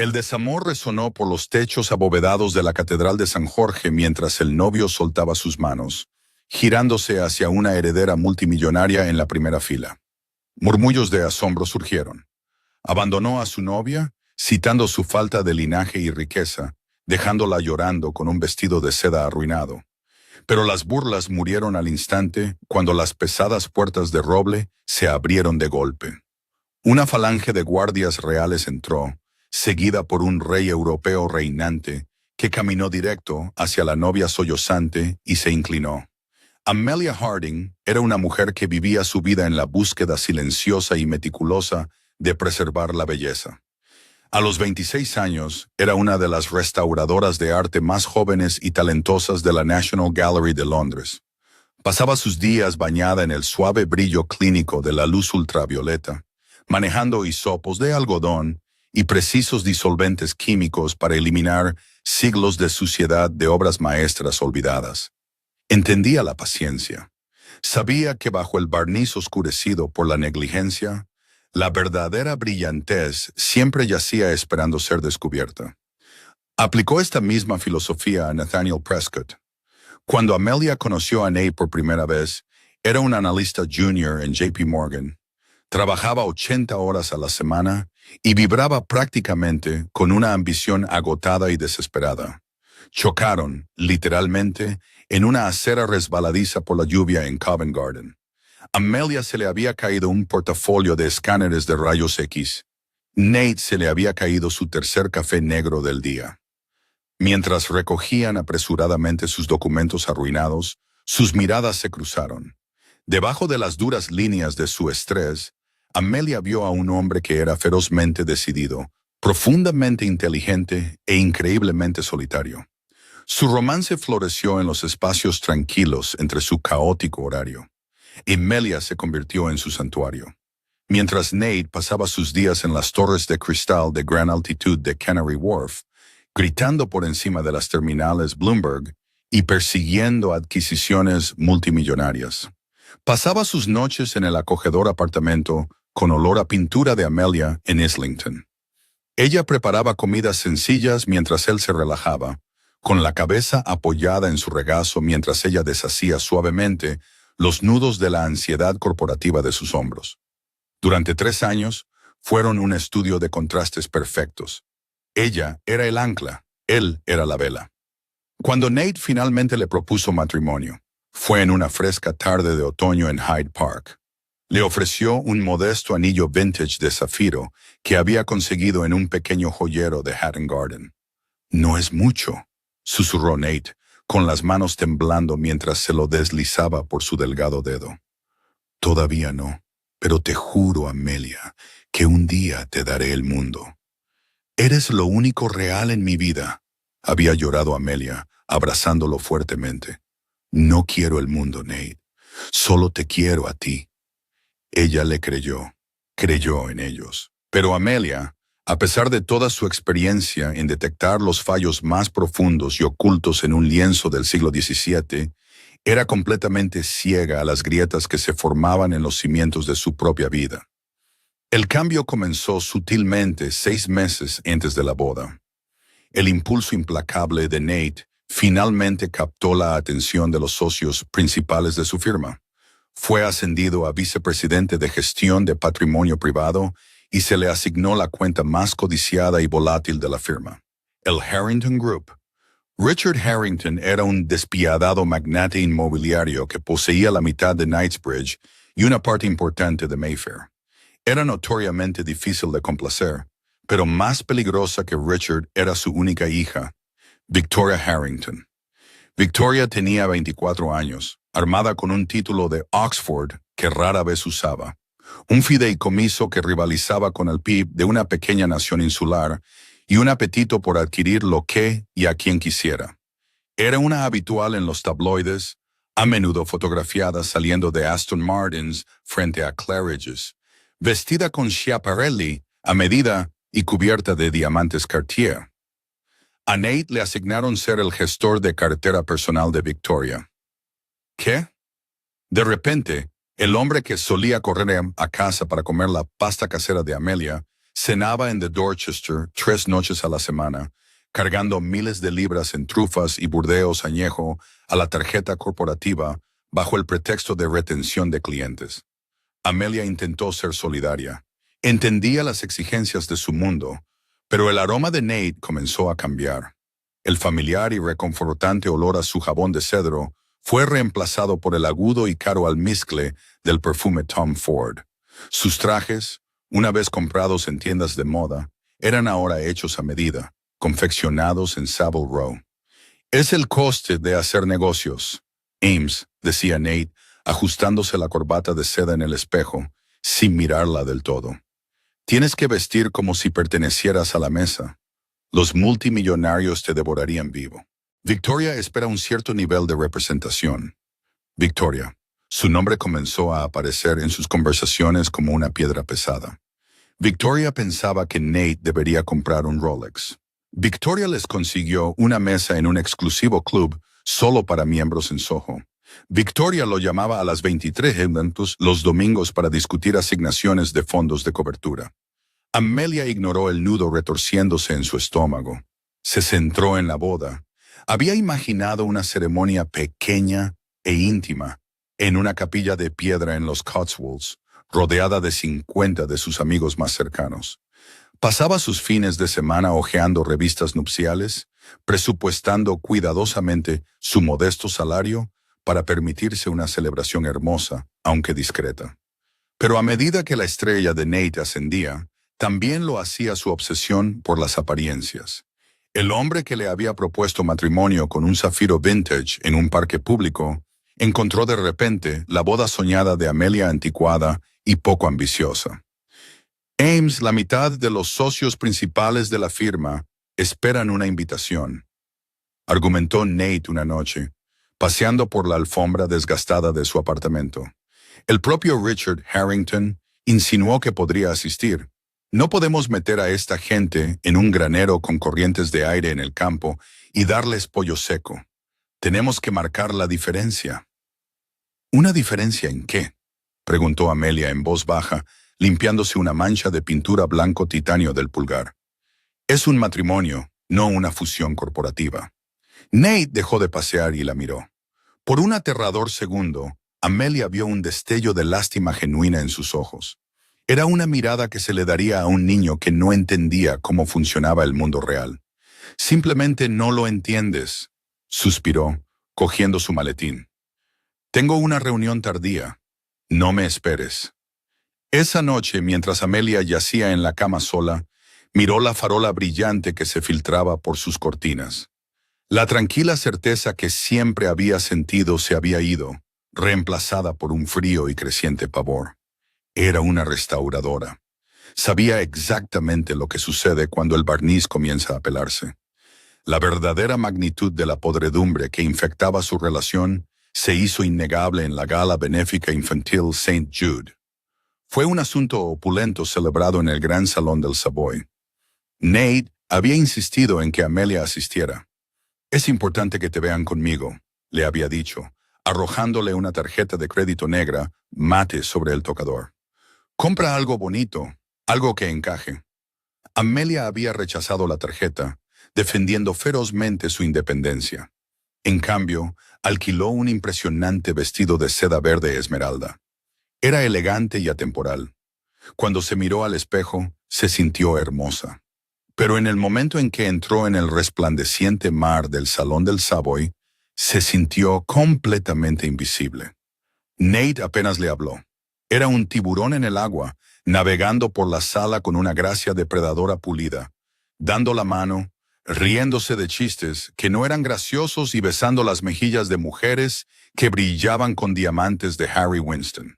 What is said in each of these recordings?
El desamor resonó por los techos abovedados de la Catedral de San Jorge mientras el novio soltaba sus manos, girándose hacia una heredera multimillonaria en la primera fila. Murmullos de asombro surgieron. Abandonó a su novia, citando su falta de linaje y riqueza, dejándola llorando con un vestido de seda arruinado. Pero las burlas murieron al instante cuando las pesadas puertas de roble se abrieron de golpe. Una falange de guardias reales entró, seguida por un rey europeo reinante, que caminó directo hacia la novia sollozante y se inclinó. Amelia Harding era una mujer que vivía su vida en la búsqueda silenciosa y meticulosa de preservar la belleza. A los 26 años, era una de las restauradoras de arte más jóvenes y talentosas de la National Gallery de Londres. Pasaba sus días bañada en el suave brillo clínico de la luz ultravioleta, manejando hisopos de algodón y precisos disolventes químicos para eliminar siglos de suciedad de obras maestras olvidadas. Entendía la paciencia. Sabía que bajo el barniz oscurecido por la negligencia, la verdadera brillantez siempre yacía esperando ser descubierta. Aplicó esta misma filosofía a Nathaniel Prescott. Cuando Amelia conoció a Nate por primera vez, era un analista junior en JP Morgan. Trabajaba 80 horas a la semana y vibraba prácticamente con una ambición agotada y desesperada. Chocaron, literalmente, en una acera resbaladiza por la lluvia en Covent Garden. A Amelia se le había caído un portafolio de escáneres de rayos X. Nate se le había caído su tercer café negro del día. Mientras recogían apresuradamente sus documentos arruinados, sus miradas se cruzaron. Debajo de las duras líneas de su estrés, Amelia vio a un hombre que era ferozmente decidido, profundamente inteligente e increíblemente solitario. Su romance floreció en los espacios tranquilos entre su caótico horario. Amelia se convirtió en su santuario. Mientras Nate pasaba sus días en las torres de cristal de gran altitud de Canary Wharf, gritando por encima de las terminales Bloomberg y persiguiendo adquisiciones multimillonarias. Pasaba sus noches en el acogedor apartamento con olor a pintura de Amelia en Islington. Ella preparaba comidas sencillas mientras él se relajaba, con la cabeza apoyada en su regazo mientras ella deshacía suavemente los nudos de la ansiedad corporativa de sus hombros. Durante 3 años, fueron un estudio de contrastes perfectos. Ella era el ancla, él era la vela. Cuando Nate finalmente le propuso matrimonio, fue en una fresca tarde de otoño en Hyde Park. Le ofreció un modesto anillo vintage de zafiro que había conseguido en un pequeño joyero de Hatton Garden. «No es mucho», susurró Nate, con las manos temblando mientras se lo deslizaba por su delgado dedo. «Todavía no, pero te juro, Amelia, que un día te daré el mundo». «Eres lo único real en mi vida», había llorado Amelia, abrazándolo fuertemente. «No quiero el mundo, Nate. Solo te quiero a ti». Ella le creyó en ellos. Pero Amelia, a pesar de toda su experiencia en detectar los fallos más profundos y ocultos en un lienzo del siglo XVII, era completamente ciega a las grietas que se formaban en los cimientos de su propia vida. El cambio comenzó sutilmente 6 meses antes de la boda. El impulso implacable de Nate finalmente captó la atención de los socios principales de su firma. Fue ascendido a vicepresidente de gestión de patrimonio privado y se le asignó la cuenta más codiciada y volátil de la firma, el Harrington Group. Richard Harrington era un despiadado magnate inmobiliario que poseía la mitad de Knightsbridge y una parte importante de Mayfair. Era notoriamente difícil de complacer, pero más peligrosa que Richard era su única hija, Victoria Harrington. Victoria tenía 24 años, armada con un título de Oxford que rara vez usaba, un fideicomiso que rivalizaba con el PIB de una pequeña nación insular y un apetito por adquirir lo que y a quien quisiera. Era una habitual en los tabloides, a menudo fotografiada saliendo de Aston Martins frente a Claridge's, vestida con Schiaparelli a medida y cubierta de diamantes Cartier. A Nate le asignaron ser el gestor de cartera personal de Victoria. ¿Qué? De repente, el hombre que solía correr a casa para comer la pasta casera de Amelia Cenaba en The Dorchester 3 noches a la semana, cargando miles de libras en trufas y burdeos añejo a la tarjeta corporativa bajo el pretexto de retención de clientes. Amelia intentó ser solidaria. Entendía las exigencias de su mundo, pero el aroma de Nate comenzó a cambiar. El familiar y reconfortante olor a su jabón de cedro fue reemplazado por el agudo y caro almizcle del perfume Tom Ford. Sus trajes, una vez comprados en tiendas de moda, eran ahora hechos a medida, confeccionados en Savile Row. Es el coste de hacer negocios, Ames, decía Nate, ajustándose la corbata de seda en el espejo, sin mirarla del todo. Tienes que vestir como si pertenecieras a la mesa. Los multimillonarios te devorarían vivo. Victoria espera un cierto nivel de representación. Victoria. Su nombre comenzó a aparecer en sus conversaciones como una piedra pesada. Victoria pensaba que Nate debería comprar un Rolex. Victoria les consiguió una mesa en un exclusivo club solo para miembros en Soho. Victoria lo llamaba a las 23 los domingos para discutir asignaciones de fondos de cobertura. Amelia ignoró el nudo retorciéndose en su estómago. Se centró en la boda. Había imaginado una ceremonia pequeña e íntima en una capilla de piedra en los Cotswolds, rodeada de 50 de sus amigos más cercanos. Pasaba sus fines de semana hojeando revistas nupciales, presupuestando cuidadosamente su modesto salario para permitirse una celebración hermosa, aunque discreta. Pero a medida que la estrella de Nate ascendía, también lo hacía su obsesión por las apariencias. El hombre que le había propuesto matrimonio con un zafiro vintage en un parque público encontró de repente la boda soñada de Amelia anticuada y poco ambiciosa. Ames, la mitad de los socios principales de la firma, esperan una invitación, argumentó Nate una noche, paseando por la alfombra desgastada de su apartamento. El propio Richard Harrington insinuó que podría asistir. No podemos meter a esta gente en un granero con corrientes de aire en el campo y darles pollo seco. Tenemos que marcar la diferencia. ¿Una diferencia en qué?, preguntó Amelia en voz baja, limpiándose una mancha de pintura blanco titanio del pulgar. Es un matrimonio, no una fusión corporativa. Nate dejó de pasear y la miró. Por un aterrador segundo, Amelia vio un destello de lástima genuina en sus ojos. Era una mirada que se le daría a un niño que no entendía cómo funcionaba el mundo real. Simplemente no lo entiendes, suspiró, cogiendo su maletín. Tengo una reunión tardía. No me esperes. Esa noche, mientras Amelia yacía en la cama sola, miró la farola brillante que se filtraba por sus cortinas. La tranquila certeza que siempre había sentido se había ido, reemplazada por un frío y creciente pavor. Era una restauradora. Sabía exactamente lo que sucede cuando el barniz comienza a pelarse. La verdadera magnitud de la podredumbre que infectaba su relación se hizo innegable en la gala benéfica infantil St. Jude. Fue un asunto opulento celebrado en el gran salón del Savoy. Nate había insistido en que Amelia asistiera. Es importante que te vean conmigo, le había dicho, arrojándole una tarjeta de crédito negra mate sobre el tocador. Compra algo bonito, algo que encaje. Amelia había rechazado la tarjeta, defendiendo ferozmente su independencia. En cambio, alquiló un impresionante vestido de seda verde esmeralda. Era elegante y atemporal. Cuando se miró al espejo, se sintió hermosa. Pero en el momento en que entró en el resplandeciente mar del salón del Savoy, se sintió completamente invisible. Nate apenas le habló. Era un tiburón en el agua, navegando por la sala con una gracia depredadora pulida, dando la mano, riéndose de chistes que no eran graciosos y besando las mejillas de mujeres que brillaban con diamantes de Harry Winston.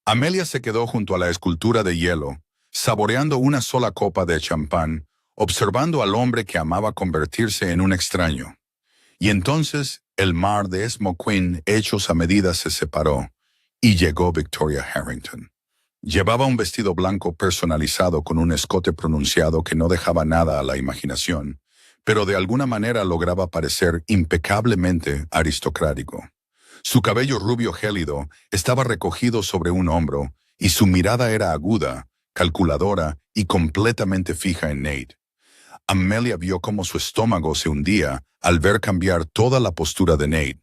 Amelia se quedó junto a la escultura de hielo, saboreando una sola copa de champán, observando al hombre que amaba convertirse en un extraño. Y entonces el mar de Esmo Queen hechos a medida se separó, y llegó Victoria Harrington. Llevaba un vestido blanco personalizado con un escote pronunciado que no dejaba nada a la imaginación, pero de alguna manera lograba parecer impecablemente aristocrático. Su cabello rubio gélido estaba recogido sobre un hombro y su mirada era aguda, calculadora y completamente fija en Nate. Amelia vio cómo su estómago se hundía al ver cambiar toda la postura de Nate.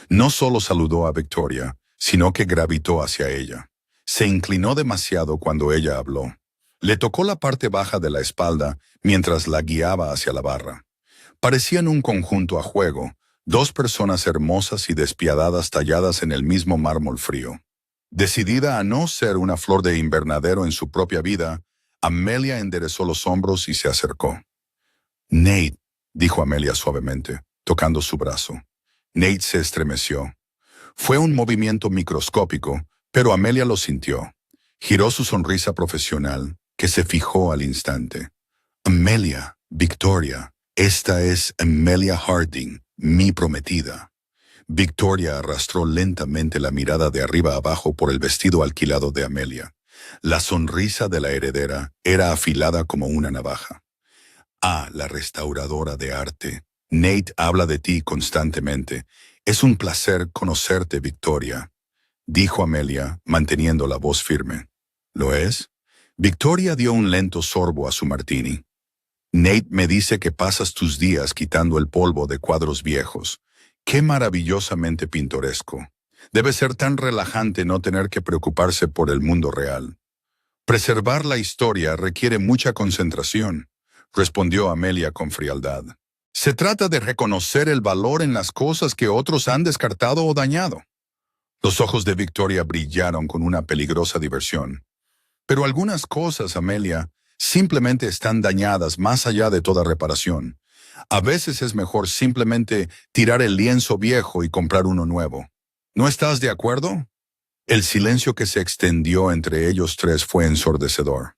No solo saludó a Victoria, sino que gravitó hacia ella. Se inclinó demasiado cuando ella habló. Le tocó la parte baja de la espalda mientras la guiaba hacia la barra. Parecían un conjunto a juego, dos personas hermosas y despiadadas talladas en el mismo mármol frío. Decidida a no ser una flor de invernadero en su propia vida, Amelia enderezó los hombros y se acercó. «Nate», dijo Amelia suavemente, tocando su brazo. Nate se estremeció. Fue un movimiento microscópico, pero Amelia lo sintió. Giró su sonrisa profesional, que se fijó al instante. «Amelia, Victoria, esta es Amelia Harding, mi prometida». Victoria arrastró lentamente la mirada de arriba abajo por el vestido alquilado de Amelia. La sonrisa de la heredera era afilada como una navaja. «Ah, la restauradora de arte. Nate habla de ti constantemente. Es un placer conocerte, Victoria», dijo Amelia, manteniendo la voz firme. «¿Lo es?» Victoria dio un lento sorbo a su martini. «Nate me dice que pasas tus días quitando el polvo de cuadros viejos. ¡Qué maravillosamente pintoresco! Debe ser tan relajante no tener que preocuparse por el mundo real». «Preservar la historia requiere mucha concentración», respondió Amelia con frialdad. «Se trata de reconocer el valor en las cosas que otros han descartado o dañado». Los ojos de Victoria brillaron con una peligrosa diversión. «Pero algunas cosas, Amelia, simplemente están dañadas más allá de toda reparación. A veces es mejor simplemente tirar el lienzo viejo y comprar uno nuevo. ¿No estás de acuerdo?» El silencio que se extendió entre ellos tres fue ensordecedor.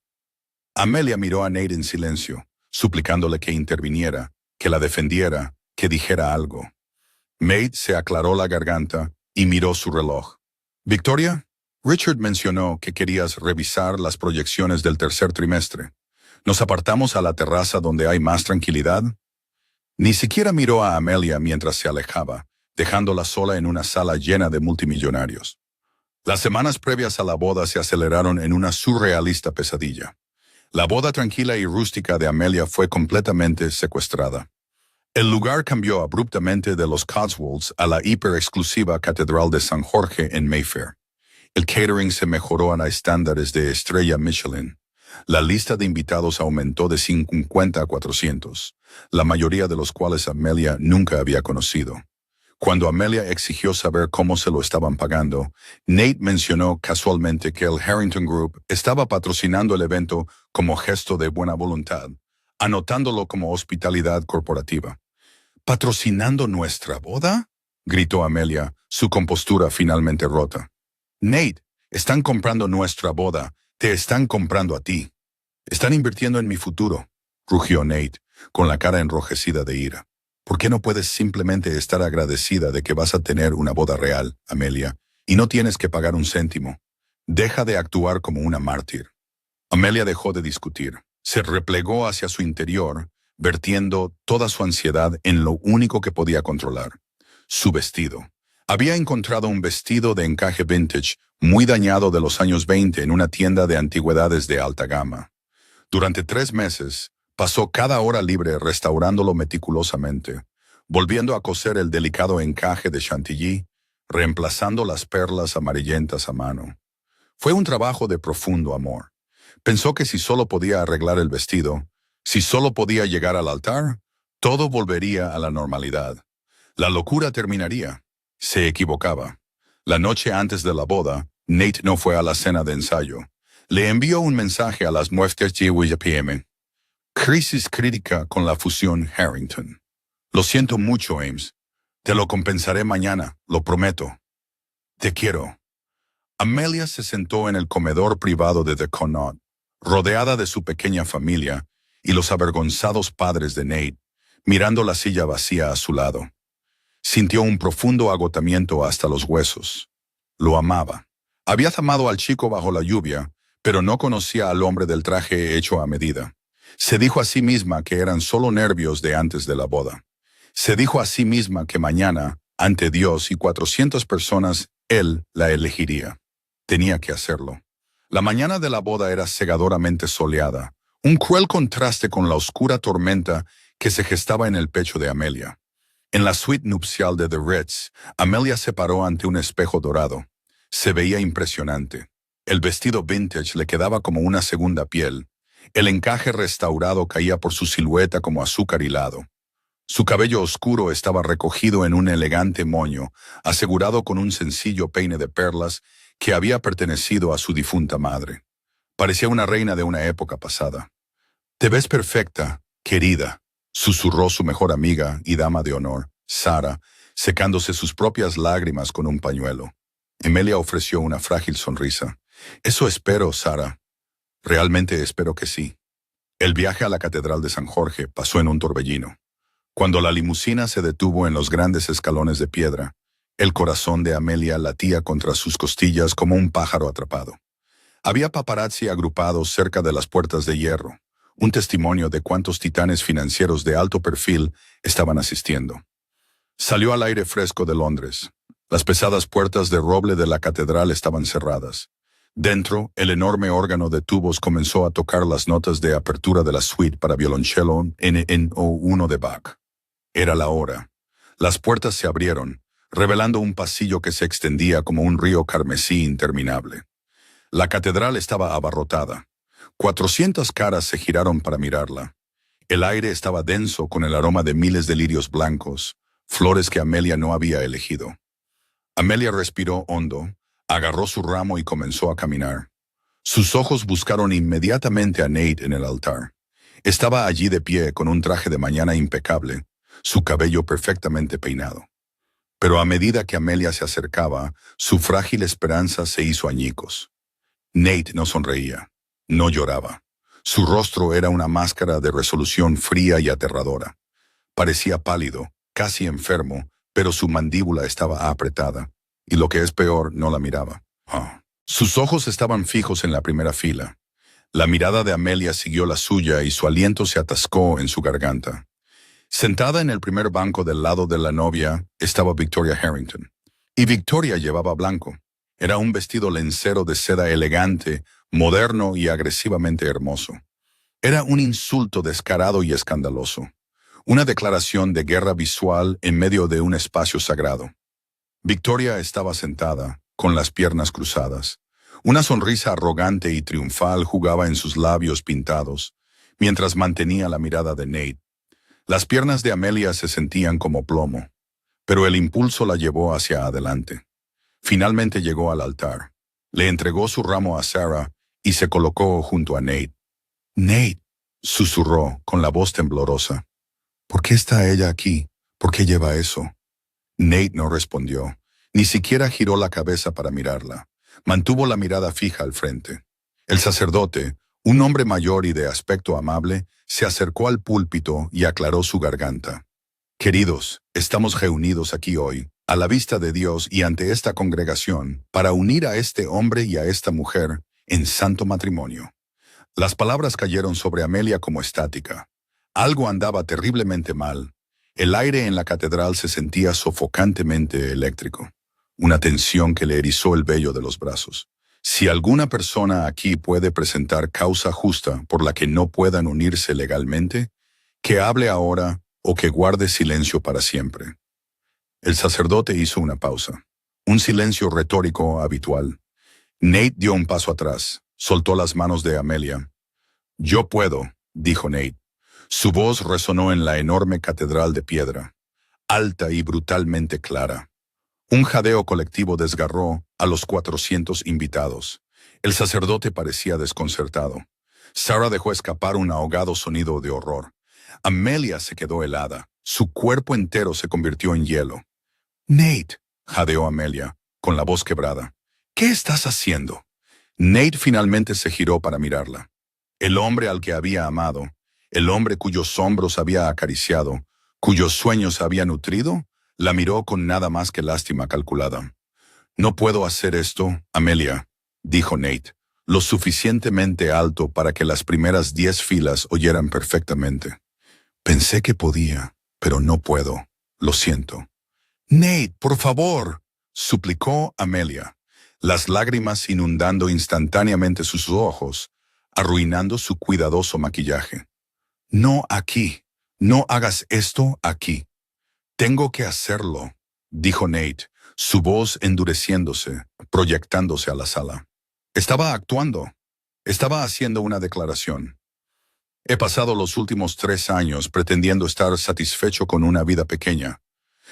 Amelia miró a Nate en silencio, suplicándole que interviniera, que la defendiera, que dijera algo. Nate se aclaró la garganta y miró su reloj. «Victoria, Richard mencionó que querías revisar las proyecciones del tercer trimestre. ¿Nos apartamos a la terraza donde hay más tranquilidad?» Ni siquiera miró a Amelia mientras se alejaba, dejándola sola en una sala llena de multimillonarios. Las semanas previas a la boda se aceleraron en una surrealista pesadilla. La boda tranquila y rústica de Amelia fue completamente secuestrada. El lugar cambió abruptamente de los Cotswolds a la hiper-exclusiva Catedral de San Jorge en Mayfair. El catering se mejoró a estándares de estrella Michelin. La lista de invitados aumentó de 50 a 400, la mayoría de los cuales Amelia nunca había conocido. Cuando Amelia exigió saber cómo se lo estaban pagando, Nate mencionó casualmente que el Harrington Group estaba patrocinando el evento como gesto de buena voluntad, anotándolo como hospitalidad corporativa. «¿Patrocinando nuestra boda?», gritó Amelia, su compostura finalmente rota. «Nate, están comprando nuestra boda, te están comprando a ti. Están invirtiendo en mi futuro», rugió Nate, con la cara enrojecida de ira. «¿Por qué no puedes simplemente estar agradecida de que vas a tener una boda real, Amelia, y no tienes que pagar un céntimo? Deja de actuar como una mártir». Amelia dejó de discutir. Se replegó hacia su interior, vertiendo toda su ansiedad en lo único que podía controlar: su vestido. Había encontrado un vestido de encaje vintage, muy dañado de los años 20 en una tienda de antigüedades de alta gama. Durante 3 meses, pasó cada hora libre restaurándolo meticulosamente, volviendo a coser el delicado encaje de chantilly, reemplazando las perlas amarillentas a mano. Fue un trabajo de profundo amor. Pensó que si solo podía arreglar el vestido, si solo podía llegar al altar, todo volvería a la normalidad. La locura terminaría. Se equivocaba. La noche antes de la boda, Nate no fue a la cena de ensayo. Le envió un mensaje a las 9:30 p.m. «Crisis crítica con la fusión Harrington. Lo siento mucho, Ames. Te lo compensaré mañana, lo prometo. Te quiero». Amelia se sentó en el comedor privado de The Connaught, rodeada de su pequeña familia y los avergonzados padres de Nate, mirando la silla vacía a su lado. Sintió un profundo agotamiento hasta los huesos. Lo amaba. Había amado al chico bajo la lluvia, pero no conocía al hombre del traje hecho a medida. Se dijo a sí misma que eran solo nervios de antes de la boda. Se dijo a sí misma que mañana, ante Dios y 400 personas, él la elegiría. Tenía que hacerlo. La mañana de la boda era cegadoramente soleada, un cruel contraste con la oscura tormenta que se gestaba en el pecho de Amelia. En la suite nupcial de The Ritz, Amelia se paró ante un espejo dorado. Se veía impresionante. El vestido vintage le quedaba como una segunda piel. El encaje restaurado caía por su silueta como azúcar hilado. Su cabello oscuro estaba recogido en un elegante moño, asegurado con un sencillo peine de perlas que había pertenecido a su difunta madre. Parecía una reina de una época pasada. «Te ves perfecta, querida», susurró su mejor amiga y dama de honor, Sara, secándose sus propias lágrimas con un pañuelo. Amelia ofreció una frágil sonrisa. «Eso espero, Sara. Realmente espero que sí». El viaje a la Catedral de San Jorge pasó en un torbellino. Cuando la limusina se detuvo en los grandes escalones de piedra, el corazón de Amelia latía contra sus costillas como un pájaro atrapado. Había paparazzi agrupados cerca de las puertas de hierro, un testimonio de cuántos titanes financieros de alto perfil estaban asistiendo. Salió al aire fresco de Londres. Las pesadas puertas de roble de la catedral estaban cerradas. Dentro, el enorme órgano de tubos comenzó a tocar las notas de apertura de la suite para violonchelo NO1 de Bach. Era la hora. Las puertas se abrieron, revelando un pasillo que se extendía como un río carmesí interminable. La catedral estaba abarrotada. 400 caras se giraron para mirarla. El aire estaba denso con el aroma de miles de lirios blancos, flores que Amelia no había elegido. Amelia respiró hondo, agarró su ramo y comenzó a caminar. Sus ojos buscaron inmediatamente a Nate en el altar. Estaba allí de pie con un traje de mañana impecable, su cabello perfectamente peinado. Pero a medida que Amelia se acercaba, su frágil esperanza se hizo añicos. Nate no sonreía, no lloraba. Su rostro era una máscara de resolución fría y aterradora. Parecía pálido, casi enfermo, pero su mandíbula estaba apretada, y lo que es peor, no la miraba. Sus ojos estaban fijos en la primera fila. La mirada de Amelia siguió la suya y su aliento se atascó en su garganta. Sentada en el primer banco del lado de la novia estaba Victoria Harrington. Y Victoria llevaba blanco. Era un vestido lencero de seda elegante, moderno y agresivamente hermoso. Era un insulto descarado y escandaloso. Una declaración de guerra visual en medio de un espacio sagrado. Victoria estaba sentada, con las piernas cruzadas. Una sonrisa arrogante y triunfal jugaba en sus labios pintados, mientras mantenía la mirada de Nate. Las piernas de Amelia se sentían como plomo, pero el impulso la llevó hacia adelante. Finalmente llegó al altar. Le entregó su ramo a Sarah y se colocó junto a Nate. «Nate», susurró con la voz temblorosa. «¿Por qué está ella aquí? ¿Por qué lleva eso?» Nate no respondió. Ni siquiera giró la cabeza para mirarla. Mantuvo la mirada fija al frente. El sacerdote, un hombre mayor y de aspecto amable, se acercó al púlpito y aclaró su garganta. «Queridos, estamos reunidos aquí hoy, a la vista de Dios y ante esta congregación, para unir a este hombre y a esta mujer en santo matrimonio». Las palabras cayeron sobre Amelia como estática. Algo andaba terriblemente mal. El aire en la catedral se sentía sofocantemente eléctrico. Una tensión que le erizó el vello de los brazos. Si alguna persona aquí puede presentar causa justa por la que no puedan unirse legalmente, que hable ahora o que guarde silencio para siempre. El sacerdote hizo una pausa. Un silencio retórico habitual. Nate dio un paso atrás, soltó las manos de Amelia. «Yo puedo», dijo Nate. Su voz resonó en la enorme catedral de piedra, alta y brutalmente clara. Un jadeo colectivo desgarró a los 400 invitados. El sacerdote parecía desconcertado. Sarah dejó escapar un ahogado sonido de horror. Amelia se quedó helada. Su cuerpo entero se convirtió en hielo. «Nate», jadeó Amelia, con la voz quebrada. «¿Qué estás haciendo?» Nate finalmente se giró para mirarla. El hombre al que había amado, el hombre cuyos hombros había acariciado, cuyos sueños había nutrido, la miró con nada más que lástima calculada. «No puedo hacer esto, Amelia», dijo Nate, lo suficientemente alto para que las primeras 10 filas oyeran perfectamente. «Pensé que podía, pero no puedo. Lo siento». «Nate, por favor», suplicó Amelia. las lágrimas inundando instantáneamente sus ojos, arruinando su cuidadoso maquillaje. No aquí. No hagas esto aquí. Tengo que hacerlo, dijo Nate, su voz endureciéndose, proyectándose a la sala. Estaba actuando. Estaba haciendo una declaración. He pasado los últimos 3 años pretendiendo estar satisfecho con una vida pequeña,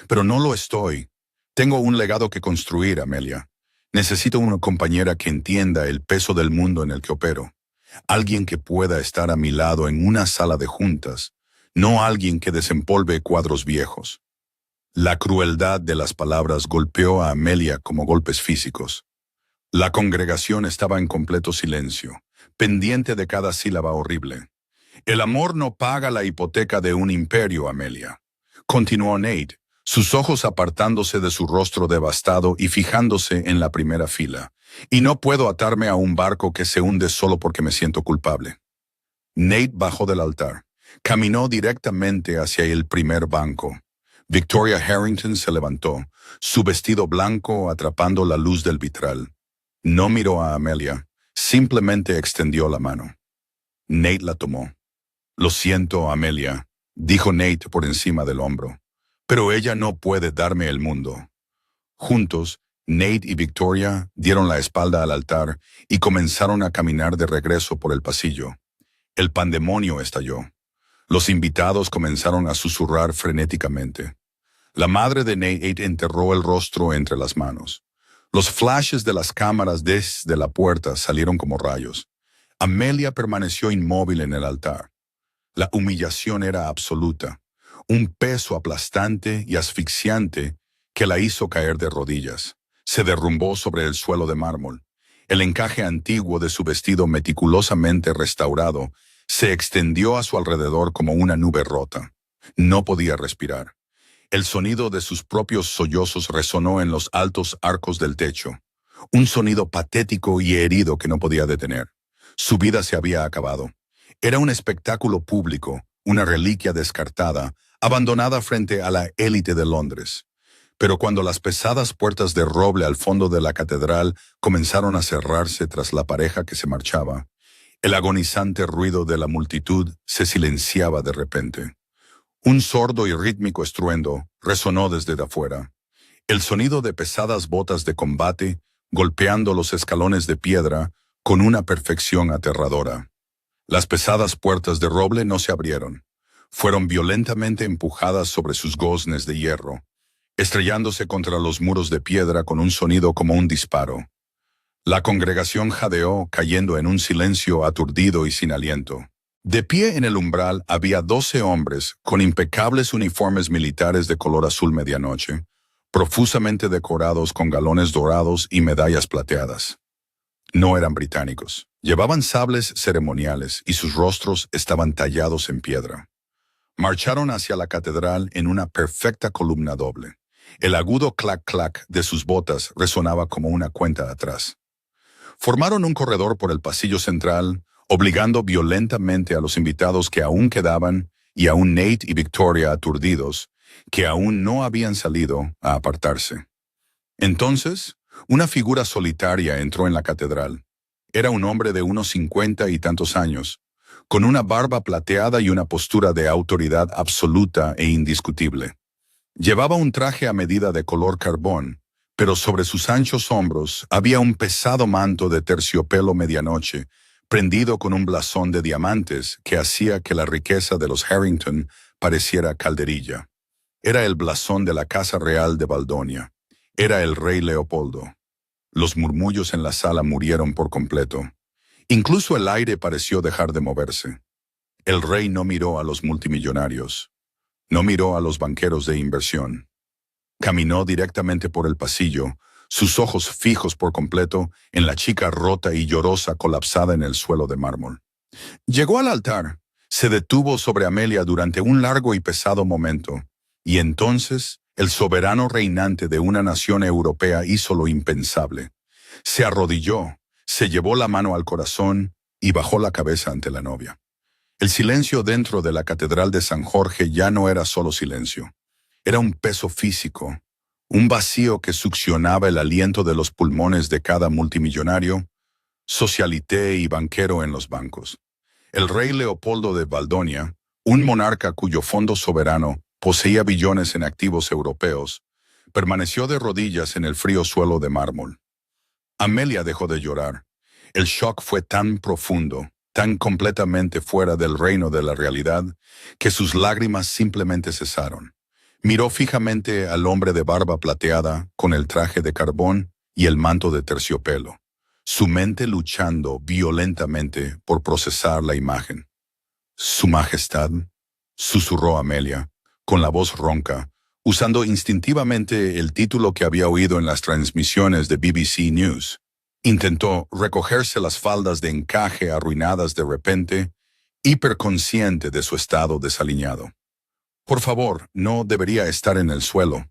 pero no lo estoy. Tengo un legado que construir, Amelia. Necesito una compañera que entienda el peso del mundo en el que opero. Alguien que pueda estar a mi lado en una sala de juntas, no alguien que desempolve cuadros viejos. La crueldad de las palabras golpeó a Amelia como golpes físicos. La congregación estaba en completo silencio, pendiente de cada sílaba horrible. El amor no paga la hipoteca de un imperio, Amelia. Continuó Nate, sus ojos apartándose de su rostro devastado y fijándose en la primera fila. Y no puedo atarme a un barco que se hunde solo porque me siento culpable. Nate bajó del altar. Caminó directamente hacia el primer banco. Victoria Harrington se levantó, su vestido blanco atrapando la luz del vitral. No miró a Amelia, simplemente extendió la mano. Nate la tomó. Lo siento, Amelia, dijo Nate por encima del hombro, pero ella no puede darme el mundo. Juntos, Nate y Victoria dieron la espalda al altar y comenzaron a caminar de regreso por el pasillo. El pandemonio estalló. Los invitados comenzaron a susurrar frenéticamente. La madre de Nate enterró el rostro entre las manos. Los flashes de las cámaras desde la puerta salieron como rayos. Amelia permaneció inmóvil en el altar. La humillación era absoluta, un peso aplastante y asfixiante que la hizo caer de rodillas. Se derrumbó sobre el suelo de mármol. El encaje antiguo de su vestido meticulosamente restaurado se extendió a su alrededor como una nube rota. No podía respirar. El sonido de sus propios sollozos resonó en los altos arcos del techo. Un sonido patético y herido que no podía detener. Su vida se había acabado. Era un espectáculo público, una reliquia descartada, abandonada frente a la élite de Londres. Pero cuando las pesadas puertas de roble al fondo de la catedral comenzaron a cerrarse tras la pareja que se marchaba, el agonizante ruido de la multitud se silenciaba de repente. Un sordo y rítmico estruendo resonó desde afuera. El sonido de pesadas botas de combate golpeando los escalones de piedra con una perfección aterradora. Las pesadas puertas de roble no se abrieron. Fueron violentamente empujadas sobre sus goznes de hierro, estrellándose contra los muros de piedra con un sonido como un disparo. La congregación jadeó, cayendo en un silencio aturdido y sin aliento. De pie en el umbral había 12 hombres con impecables uniformes militares de color azul medianoche, profusamente decorados con galones dorados y medallas plateadas. No eran británicos. Llevaban sables ceremoniales y sus rostros estaban tallados en piedra. Marcharon hacia la catedral en una perfecta columna doble. El agudo clac-clac de sus botas resonaba como una cuenta atrás. Formaron un corredor por el pasillo central, obligando violentamente a los invitados que aún quedaban, y aún Nate y Victoria aturdidos, que aún no habían salido, a apartarse. Entonces, una figura solitaria entró en la catedral. Era un hombre de unos 50 y tantos años, con una barba plateada y una postura de autoridad absoluta e indiscutible. Llevaba un traje a medida de color carbón, pero sobre sus anchos hombros había un pesado manto de terciopelo medianoche, prendido con un blasón de diamantes que hacía que la riqueza de los Harrington pareciera calderilla. Era el blasón de la Casa Real de Valdonia. Era el rey Leopoldo. Los murmullos en la sala murieron por completo. Incluso el aire pareció dejar de moverse. El rey no miró a los multimillonarios. No miró a los banqueros de inversión. Caminó directamente por el pasillo, sus ojos fijos por completo en la chica rota y llorosa colapsada en el suelo de mármol. Llegó al altar, se detuvo sobre Amelia durante un largo y pesado momento, y entonces el soberano reinante de una nación europea hizo lo impensable. Se arrodilló, se llevó la mano al corazón y bajó la cabeza ante la novia. El silencio dentro de la Catedral de San Jorge ya no era solo silencio. Era un peso físico, un vacío que succionaba el aliento de los pulmones de cada multimillonario, socialité y banquero en los bancos. El rey Leopoldo de Valdonia, un monarca cuyo fondo soberano poseía billones en activos europeos, permaneció de rodillas en el frío suelo de mármol. Amelia dejó de llorar. El shock fue tan profundo, tan completamente fuera del reino de la realidad, que sus lágrimas simplemente cesaron. Miró fijamente al hombre de barba plateada, con el traje de carbón y el manto de terciopelo, su mente luchando violentamente por procesar la imagen. «Su Majestad», susurró Amelia, con la voz ronca, usando instintivamente el título que había oído en las transmisiones de BBC News. Intentó recogerse las faldas de encaje arruinadas de repente, hiperconsciente de su estado desaliñado. «Por favor, no debería estar en el suelo.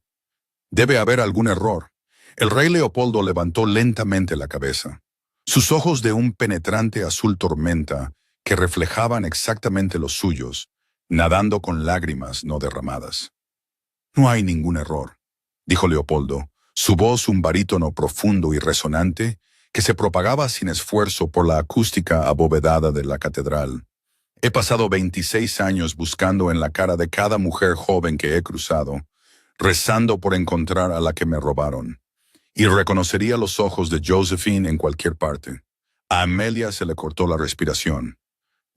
Debe haber algún error». El rey Leopoldo levantó lentamente la cabeza. Sus ojos de un penetrante azul tormenta, que reflejaban exactamente los suyos, nadando con lágrimas no derramadas. «No hay ningún error», dijo Leopoldo, su voz un barítono profundo y resonante que se propagaba sin esfuerzo por la acústica abovedada de la catedral. «He pasado 26 años buscando en la cara de cada mujer joven que he cruzado, rezando por encontrar a la que me robaron. Y reconocería los ojos de Josephine en cualquier parte». A Amelia se le cortó la respiración.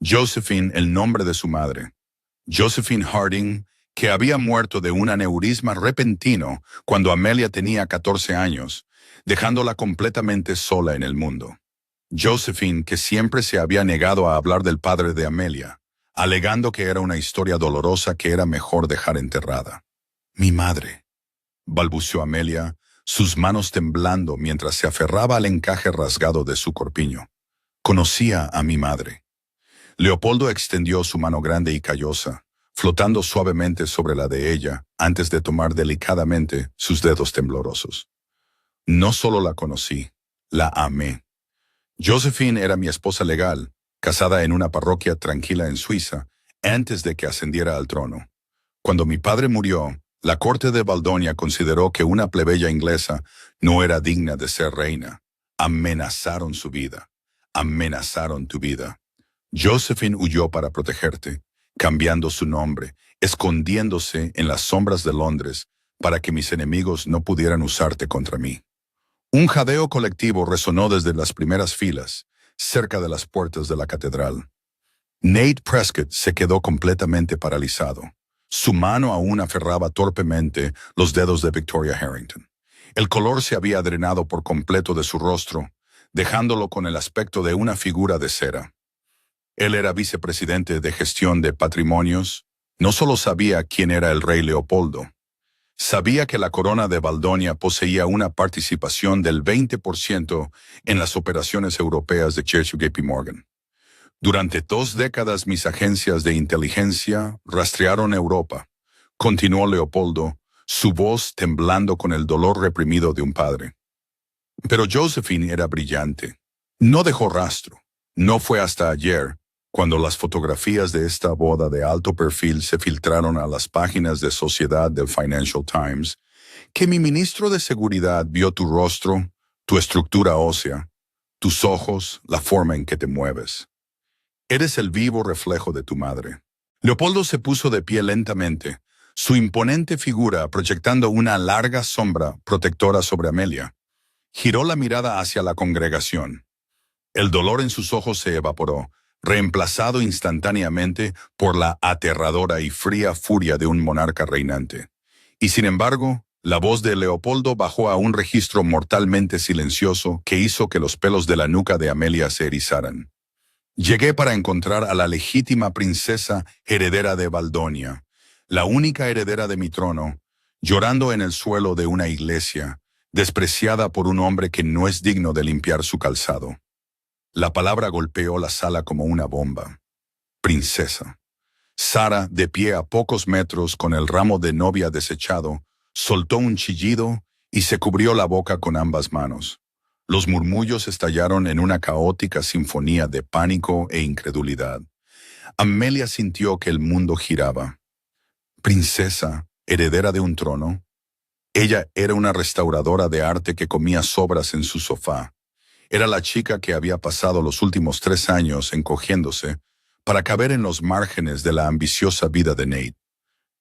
Josephine, el nombre de su madre. Josephine Harding, que había muerto de un aneurisma repentino cuando Amelia tenía 14 años, dejándola completamente sola en el mundo. Josephine, que siempre se había negado a hablar del padre de Amelia, alegando que era una historia dolorosa que era mejor dejar enterrada. «Mi madre», balbuceó Amelia, sus manos temblando mientras se aferraba al encaje rasgado de su corpiño. «Conocía a mi madre». Leopoldo extendió su mano grande y callosa, flotando suavemente sobre la de ella, antes de tomar delicadamente sus dedos temblorosos. «No solo la conocí, la amé. Josephine era mi esposa legal, casada en una parroquia tranquila en Suiza, antes de que ascendiera al trono. Cuando mi padre murió, la corte de Valdonia consideró que una plebeya inglesa no era digna de ser reina. Amenazaron su vida. Amenazaron tu vida. Josephine huyó para protegerte, cambiando su nombre, escondiéndose en las sombras de Londres para que mis enemigos no pudieran usarte contra mí». Un jadeo colectivo resonó desde las primeras filas, cerca de las puertas de la catedral. Nate Prescott se quedó completamente paralizado. Su mano aún aferraba torpemente los dedos de Victoria Harrington. El color se había drenado por completo de su rostro, dejándolo con el aspecto de una figura de cera. Él era vicepresidente de gestión de patrimonios. No solo sabía quién era el rey Leopoldo, sabía que la corona de Valdonia poseía una participación del 20% en las operaciones europeas de Churchill JP Morgan. «Durante 2 décadas mis agencias de inteligencia rastrearon Europa», continuó Leopoldo, su voz temblando con el dolor reprimido de un padre. «Pero Josephine era brillante. No dejó rastro. No fue hasta ayer, cuando las fotografías de esta boda de alto perfil se filtraron a las páginas de sociedad del Financial Times, que mi ministro de Seguridad vio tu rostro, tu estructura ósea, tus ojos, la forma en que te mueves. Eres el vivo reflejo de tu madre». Leopoldo se puso de pie lentamente, su imponente figura proyectando una larga sombra protectora sobre Amelia. Giró la mirada hacia la congregación. El dolor en sus ojos se evaporó, reemplazado instantáneamente por la aterradora y fría furia de un monarca reinante. Y sin embargo, la voz de Leopoldo bajó a un registro mortalmente silencioso que hizo que los pelos de la nuca de Amelia se erizaran. «Llegué para encontrar a la legítima princesa heredera de Valdonia, la única heredera de mi trono, llorando en el suelo de una iglesia, despreciada por un hombre que no es digno de limpiar su calzado». La palabra golpeó la sala como una bomba. «Princesa». Sara, de pie a pocos metros con el ramo de novia desechado, soltó un chillido y se cubrió la boca con ambas manos. Los murmullos estallaron en una caótica sinfonía de pánico e incredulidad. Amelia sintió que el mundo giraba. «Princesa, heredera de un trono». Ella era una restauradora de arte que comía sobras en su sofá. Era la chica que había pasado los últimos 3 años encogiéndose para caber en los márgenes de la ambiciosa vida de Nate.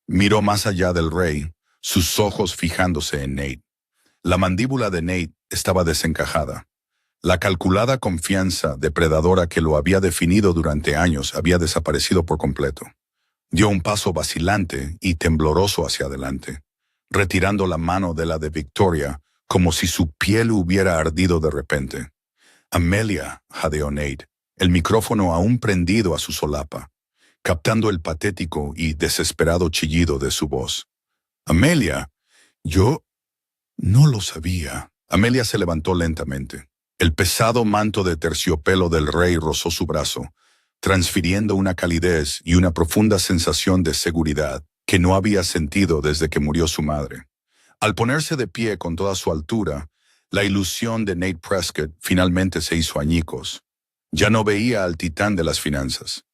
Miró más allá del rey, sus ojos fijándose en Nate. La mandíbula de Nate estaba desencajada. La calculada confianza depredadora que lo había definido durante años había desaparecido por completo. Dio un paso vacilante y tembloroso hacia adelante, retirando la mano de la de Victoria como si su piel hubiera ardido de repente. Amelia, jadeó Nate, el micrófono aún prendido a su solapa, captando el patético y desesperado chillido de su voz. Amelia, yo no lo sabía. Amelia se levantó lentamente. El pesado manto de terciopelo del rey rozó su brazo, transfiriendo una calidez y una profunda sensación de seguridad que no había sentido desde que murió su madre. Al ponerse de pie con toda su altura, la ilusión de Nate Prescott finalmente se hizo añicos. Ya no veía al titán de las finanzas.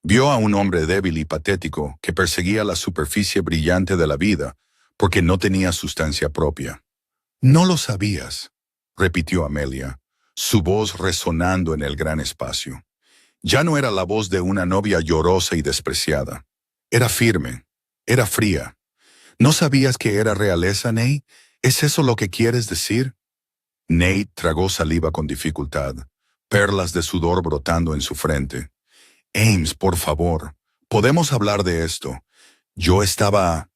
Vio a un hombre débil y patético que perseguía la superficie brillante de la vida porque no tenía sustancia propia. «No lo sabías», repitió Amelia, su voz resonando en el gran espacio. Ya no era la voz de una novia llorosa y despreciada. Era firme, era fría. «¿No sabías que era realeza, Nate? ¿Es eso lo que quieres decir?» Nate tragó saliva con dificultad, perlas de sudor brotando en su frente. «Ames, por favor, podemos hablar de esto. Yo estaba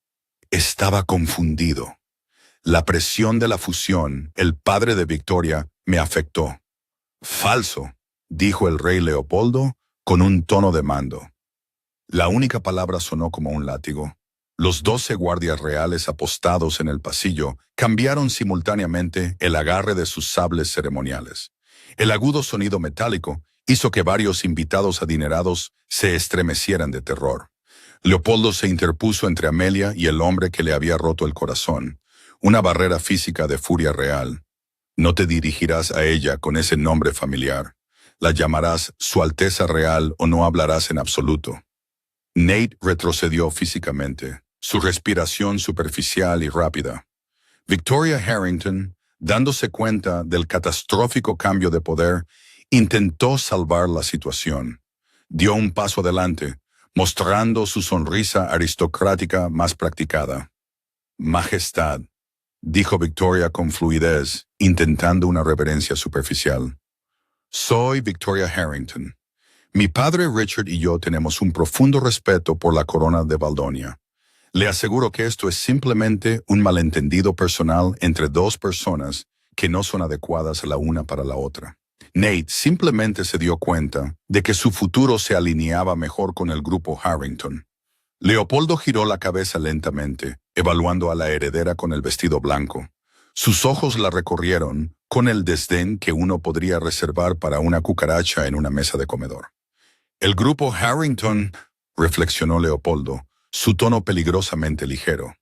confundido. La presión de la fusión, el padre de Victoria, me afectó». «Falso», dijo el rey Leopoldo con un tono de mando. La única palabra sonó como un látigo. Los 12 guardias reales apostados en el pasillo cambiaron simultáneamente el agarre de sus sables ceremoniales. El agudo sonido metálico hizo que varios invitados adinerados se estremecieran de terror. Leopoldo se interpuso entre Amelia y el hombre que le había roto el corazón, una barrera física de furia real. «No te dirigirás a ella con ese nombre familiar. La llamarás Su Alteza Real o no hablarás en absoluto». Nate retrocedió físicamente, su respiración superficial y rápida. Victoria Harrington, dándose cuenta del catastrófico cambio de poder, intentó salvar la situación. Dio un paso adelante, mostrando su sonrisa aristocrática más practicada. «Majestad», dijo Victoria con fluidez, intentando una reverencia superficial. «Soy Victoria Harrington. Mi padre Richard y yo tenemos un profundo respeto por la corona de Valdonia. Le aseguro que esto es simplemente un malentendido personal entre dos personas que no son adecuadas la una para la otra». Nate simplemente se dio cuenta de que su futuro se alineaba mejor con el grupo Harrington. Leopoldo giró la cabeza lentamente, evaluando a la heredera con el vestido blanco. Sus ojos la recorrieron con el desdén que uno podría reservar para una cucaracha en una mesa de comedor. «El grupo Harrington», reflexionó Leopoldo, su tono peligrosamente ligero.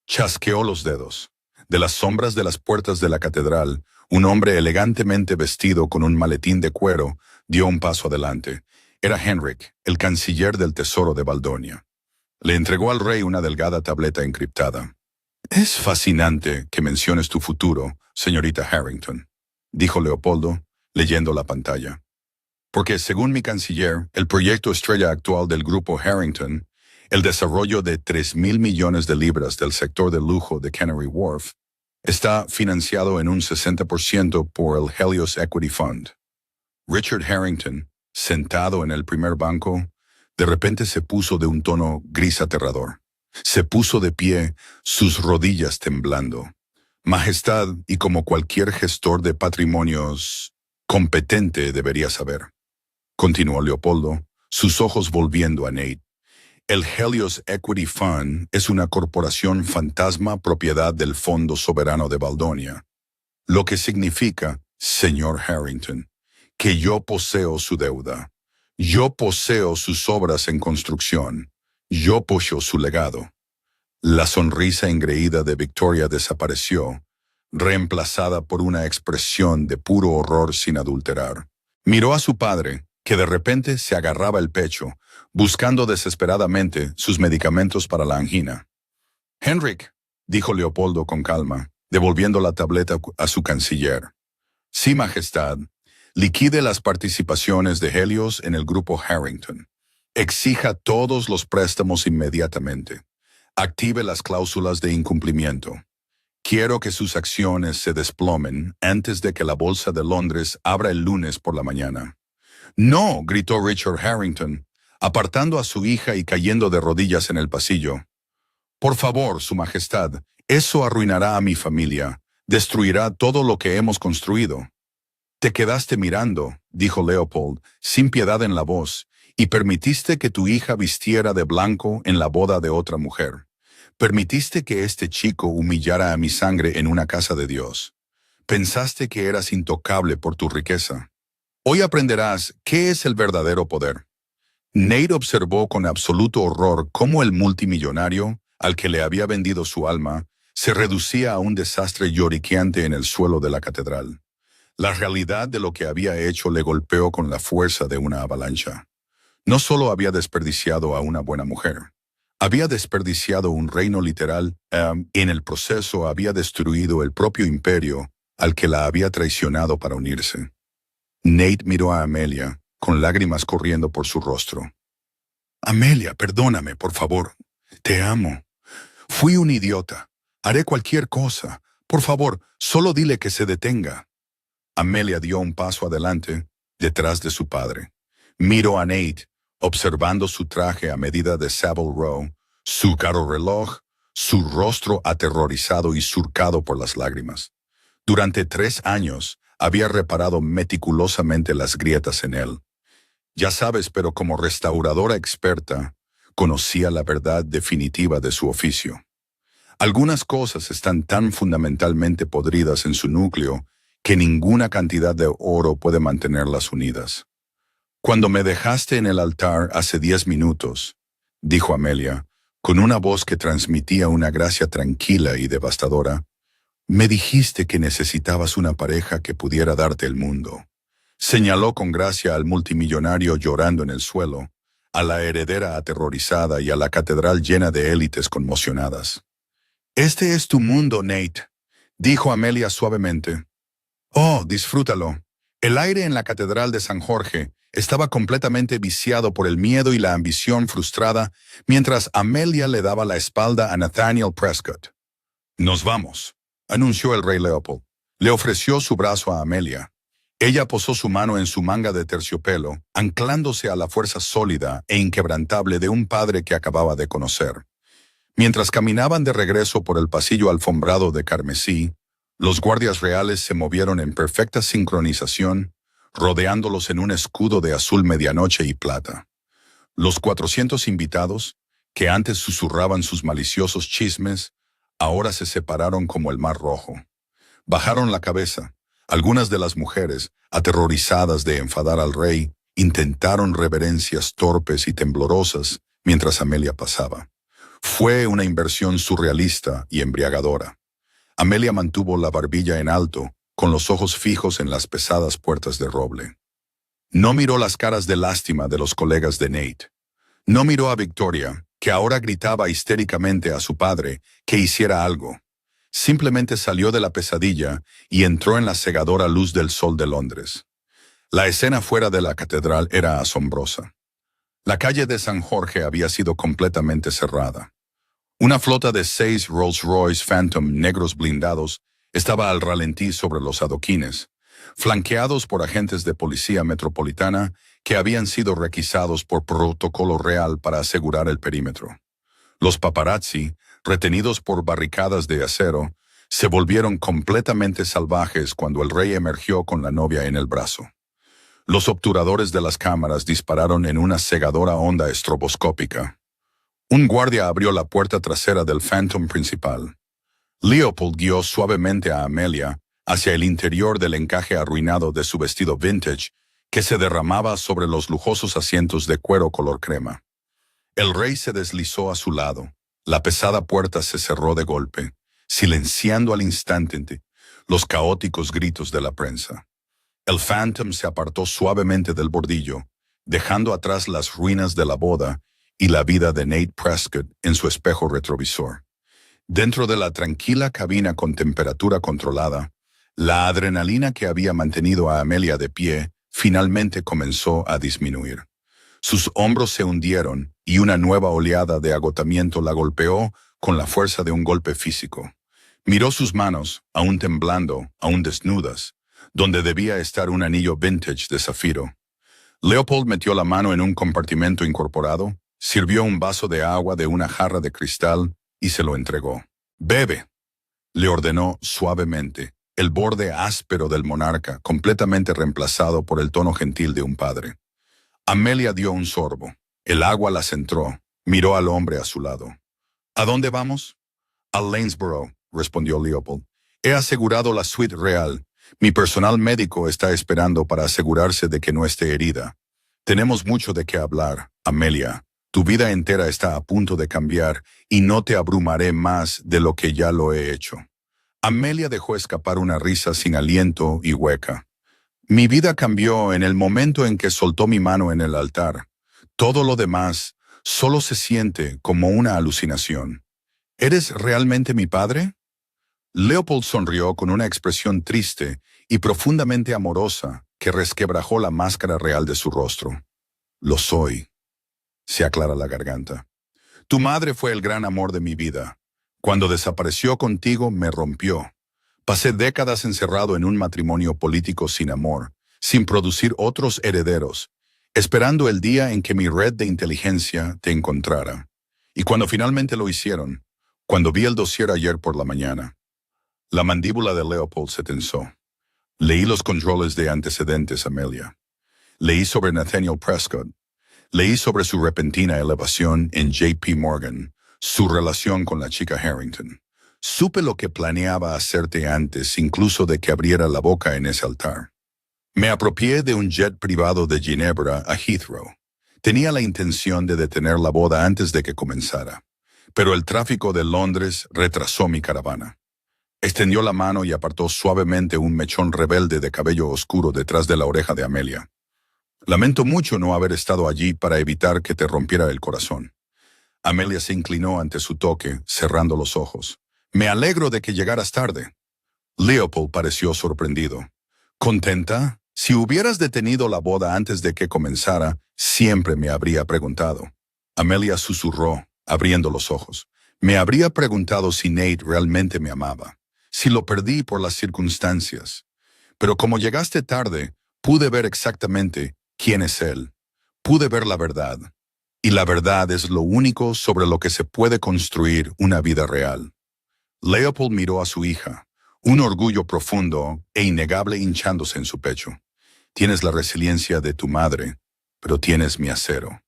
Chasqueó los dedos. De las sombras de las puertas de la catedral, un hombre elegantemente vestido con un maletín de cuero dio un paso adelante. Era Henrik, el canciller del tesoro de Valdonia. Le entregó al rey una delgada tableta encriptada. «Es fascinante que menciones tu futuro, señorita Harrington», dijo Leopoldo, leyendo la pantalla. «Porque, según mi canciller, el proyecto estrella actual del grupo Harrington, el desarrollo de 3.000 millones de libras del sector de lujo de Canary Wharf, está financiado en un 60% por el Helios Equity Fund». Richard Harrington, sentado en el primer banco, de repente se puso de un tono gris aterrador. Se puso de pie, sus rodillas temblando. «Majestad, y como cualquier gestor de patrimonios competente debería saber», continuó Leopoldo, sus ojos volviendo a Nate. «El Helios Equity Fund es una corporación fantasma propiedad del Fondo Soberano de Valdonia. Lo que significa, señor Harrington, que yo poseo su deuda. Yo poseo sus obras en construcción. Yo poseo su legado». La sonrisa engreída de Victoria desapareció, reemplazada por una expresión de puro horror sin adulterar. Miró a su padre, que de repente se agarraba el pecho, buscando desesperadamente sus medicamentos para la angina. «Henrik», dijo Leopoldo con calma, devolviendo la tableta a su canciller. Sí, Majestad. Liquide las participaciones de Helios en el grupo Harrington. Exija todos los préstamos inmediatamente. Active las cláusulas de incumplimiento. Quiero que sus acciones se desplomen antes de que la Bolsa de Londres abra el lunes por la mañana. No, gritó Richard Harrington, apartando a su hija y cayendo de rodillas en el pasillo. Por favor, Su Majestad, eso arruinará a mi familia, destruirá todo lo que hemos construido. Te quedaste mirando, dijo Leopold, sin piedad en la voz, y permitiste que tu hija vistiera de blanco en la boda de otra mujer. Permitiste que este chico humillara a mi sangre en una casa de Dios. Pensaste que eras intocable por tu riqueza. Hoy aprenderás qué es el verdadero poder. Nate observó con absoluto horror cómo el multimillonario, al que le había vendido su alma, se reducía a un desastre lloriqueante en el suelo de la catedral. La realidad de lo que había hecho le golpeó con la fuerza de una avalancha. No solo había desperdiciado a una buena mujer, había desperdiciado un reino literal, y en el proceso había destruido el propio imperio al que la había traicionado para unirse. Nate miró a Amelia, con lágrimas corriendo por su rostro. Amelia, perdóname, por favor. Te amo. Fui un idiota. Haré cualquier cosa. Por favor, solo dile que se detenga. Amelia dio un paso adelante, detrás de su padre. Miró a Nate, observando su traje a medida de Savile Row, su caro reloj, su rostro aterrorizado y surcado por las lágrimas. Durante 3 años, había reparado meticulosamente las grietas en él. Ya sabes, pero como restauradora experta, conocía la verdad definitiva de su oficio. Algunas cosas están tan fundamentalmente podridas en su núcleo que ninguna cantidad de oro puede mantenerlas unidas. Cuando me dejaste en el altar hace 10 minutos, dijo Amelia, con una voz que transmitía una gracia tranquila y devastadora, me dijiste que necesitabas una pareja que pudiera darte el mundo. Señaló con gracia al multimillonario llorando en el suelo, a la heredera aterrorizada y a la catedral llena de élites conmocionadas. Este es tu mundo, Nate, dijo Amelia suavemente. Oh, disfrútalo. El aire en la catedral de San Jorge estaba completamente viciado por el miedo y la ambición frustrada, mientras Amelia le daba la espalda a Nathaniel Prescott. Nos vamos, anunció el rey Leopold. Le ofreció su brazo a Amelia. Ella posó su mano en su manga de terciopelo, anclándose a la fuerza sólida e inquebrantable de un padre que acababa de conocer. Mientras caminaban de regreso por el pasillo alfombrado de carmesí, los guardias reales se movieron en perfecta sincronización, rodeándolos en un escudo de azul medianoche y plata. Los 400 invitados, que antes susurraban sus maliciosos chismes, ahora se separaron como el mar rojo. Bajaron la cabeza. Algunas de las mujeres, aterrorizadas de enfadar al rey, intentaron reverencias torpes y temblorosas mientras Amelia pasaba. Fue una inversión surrealista y embriagadora. Amelia mantuvo la barbilla en alto, con los ojos fijos en las pesadas puertas de roble. No miró las caras de lástima de los colegas de Nate. No miró a Victoria, que ahora gritaba histéricamente a su padre que hiciera algo. Simplemente salió de la pesadilla y entró en la cegadora luz del sol de Londres. La escena fuera de la catedral era asombrosa. La calle de San Jorge había sido completamente cerrada. Una flota de 6 Rolls-Royce Phantom negros blindados estaba al ralentí sobre los adoquines, flanqueados por agentes de policía metropolitana que habían sido requisados por protocolo real para asegurar el perímetro. Los paparazzi, retenidos por barricadas de acero, se volvieron completamente salvajes cuando el rey emergió con la novia en el brazo. Los obturadores de las cámaras dispararon en una cegadora onda estroboscópica. Un guardia abrió la puerta trasera del Phantom principal. Leopold guió suavemente a Amelia hacia el interior del encaje arruinado de su vestido vintage que se derramaba sobre los lujosos asientos de cuero color crema. El rey se deslizó a su lado. La pesada puerta se cerró de golpe, silenciando al instante los caóticos gritos de la prensa. El Phantom se apartó suavemente del bordillo, dejando atrás las ruinas de la boda y la vida de Nate Prescott en su espejo retrovisor. Dentro de la tranquila cabina con temperatura controlada, la adrenalina que había mantenido a Amelia de pie finalmente comenzó a disminuir. Sus hombros se hundieron y una nueva oleada de agotamiento la golpeó con la fuerza de un golpe físico. Miró sus manos, aún temblando, aún desnudas, donde debía estar un anillo vintage de zafiro. Leopold metió la mano en un compartimento incorporado, sirvió un vaso de agua de una jarra de cristal y se lo entregó. «Bebe», le ordenó suavemente, el borde áspero del monarca completamente reemplazado por el tono gentil de un padre. Amelia dio un sorbo. El agua la centró. Miró al hombre a su lado. «¿A dónde vamos?» «A Lanesborough», respondió Leopold. «He asegurado la suite real. Mi personal médico está esperando para asegurarse de que no esté herida. Tenemos mucho de qué hablar, Amelia. Tu vida entera está a punto de cambiar y no te abrumaré más de lo que ya lo he hecho». Amelia dejó escapar una risa sin aliento y hueca. «Mi vida cambió en el momento en que soltó mi mano en el altar. Todo lo demás solo se siente como una alucinación. ¿Eres realmente mi padre?» Leopold sonrió con una expresión triste y profundamente amorosa que resquebrajó la máscara real de su rostro. «Lo soy», se aclara la garganta. «Tu madre fue el gran amor de mi vida. Cuando desapareció contigo me rompió. Pasé décadas encerrado en un matrimonio político sin amor, sin producir otros herederos, esperando el día en que mi red de inteligencia te encontrara. Y cuando finalmente lo hicieron, cuando vi el dossier ayer por la mañana». La mandíbula de Leopold se tensó. «Leí los controles de antecedentes, Amelia. Leí sobre Nathaniel Prescott. Leí sobre su repentina elevación en JP Morgan, su relación con la chica Harrington. Supe lo que planeaba hacerte antes, incluso de que abriera la boca en ese altar. Me apropié de un jet privado de Ginebra a Heathrow. Tenía la intención de detener la boda antes de que comenzara, pero el tráfico de Londres retrasó mi caravana». Extendió la mano y apartó suavemente un mechón rebelde de cabello oscuro detrás de la oreja de Amelia. «Lamento mucho no haber estado allí para evitar que te rompiera el corazón». Amelia se inclinó ante su toque, cerrando los ojos. «Me alegro de que llegaras tarde». Leopold pareció sorprendido. «¿Contenta? Si hubieras detenido la boda antes de que comenzara, siempre me habría preguntado». Amelia susurró, abriendo los ojos. «Me habría preguntado si Nate realmente me amaba, si lo perdí por las circunstancias. Pero como llegaste tarde, pude ver exactamente quién es él. Pude ver la verdad. Y la verdad es lo único sobre lo que se puede construir una vida real». Leopold miró a su hija, un orgullo profundo e innegable hinchándose en su pecho. «Tienes la resiliencia de tu madre, pero tienes mi acero».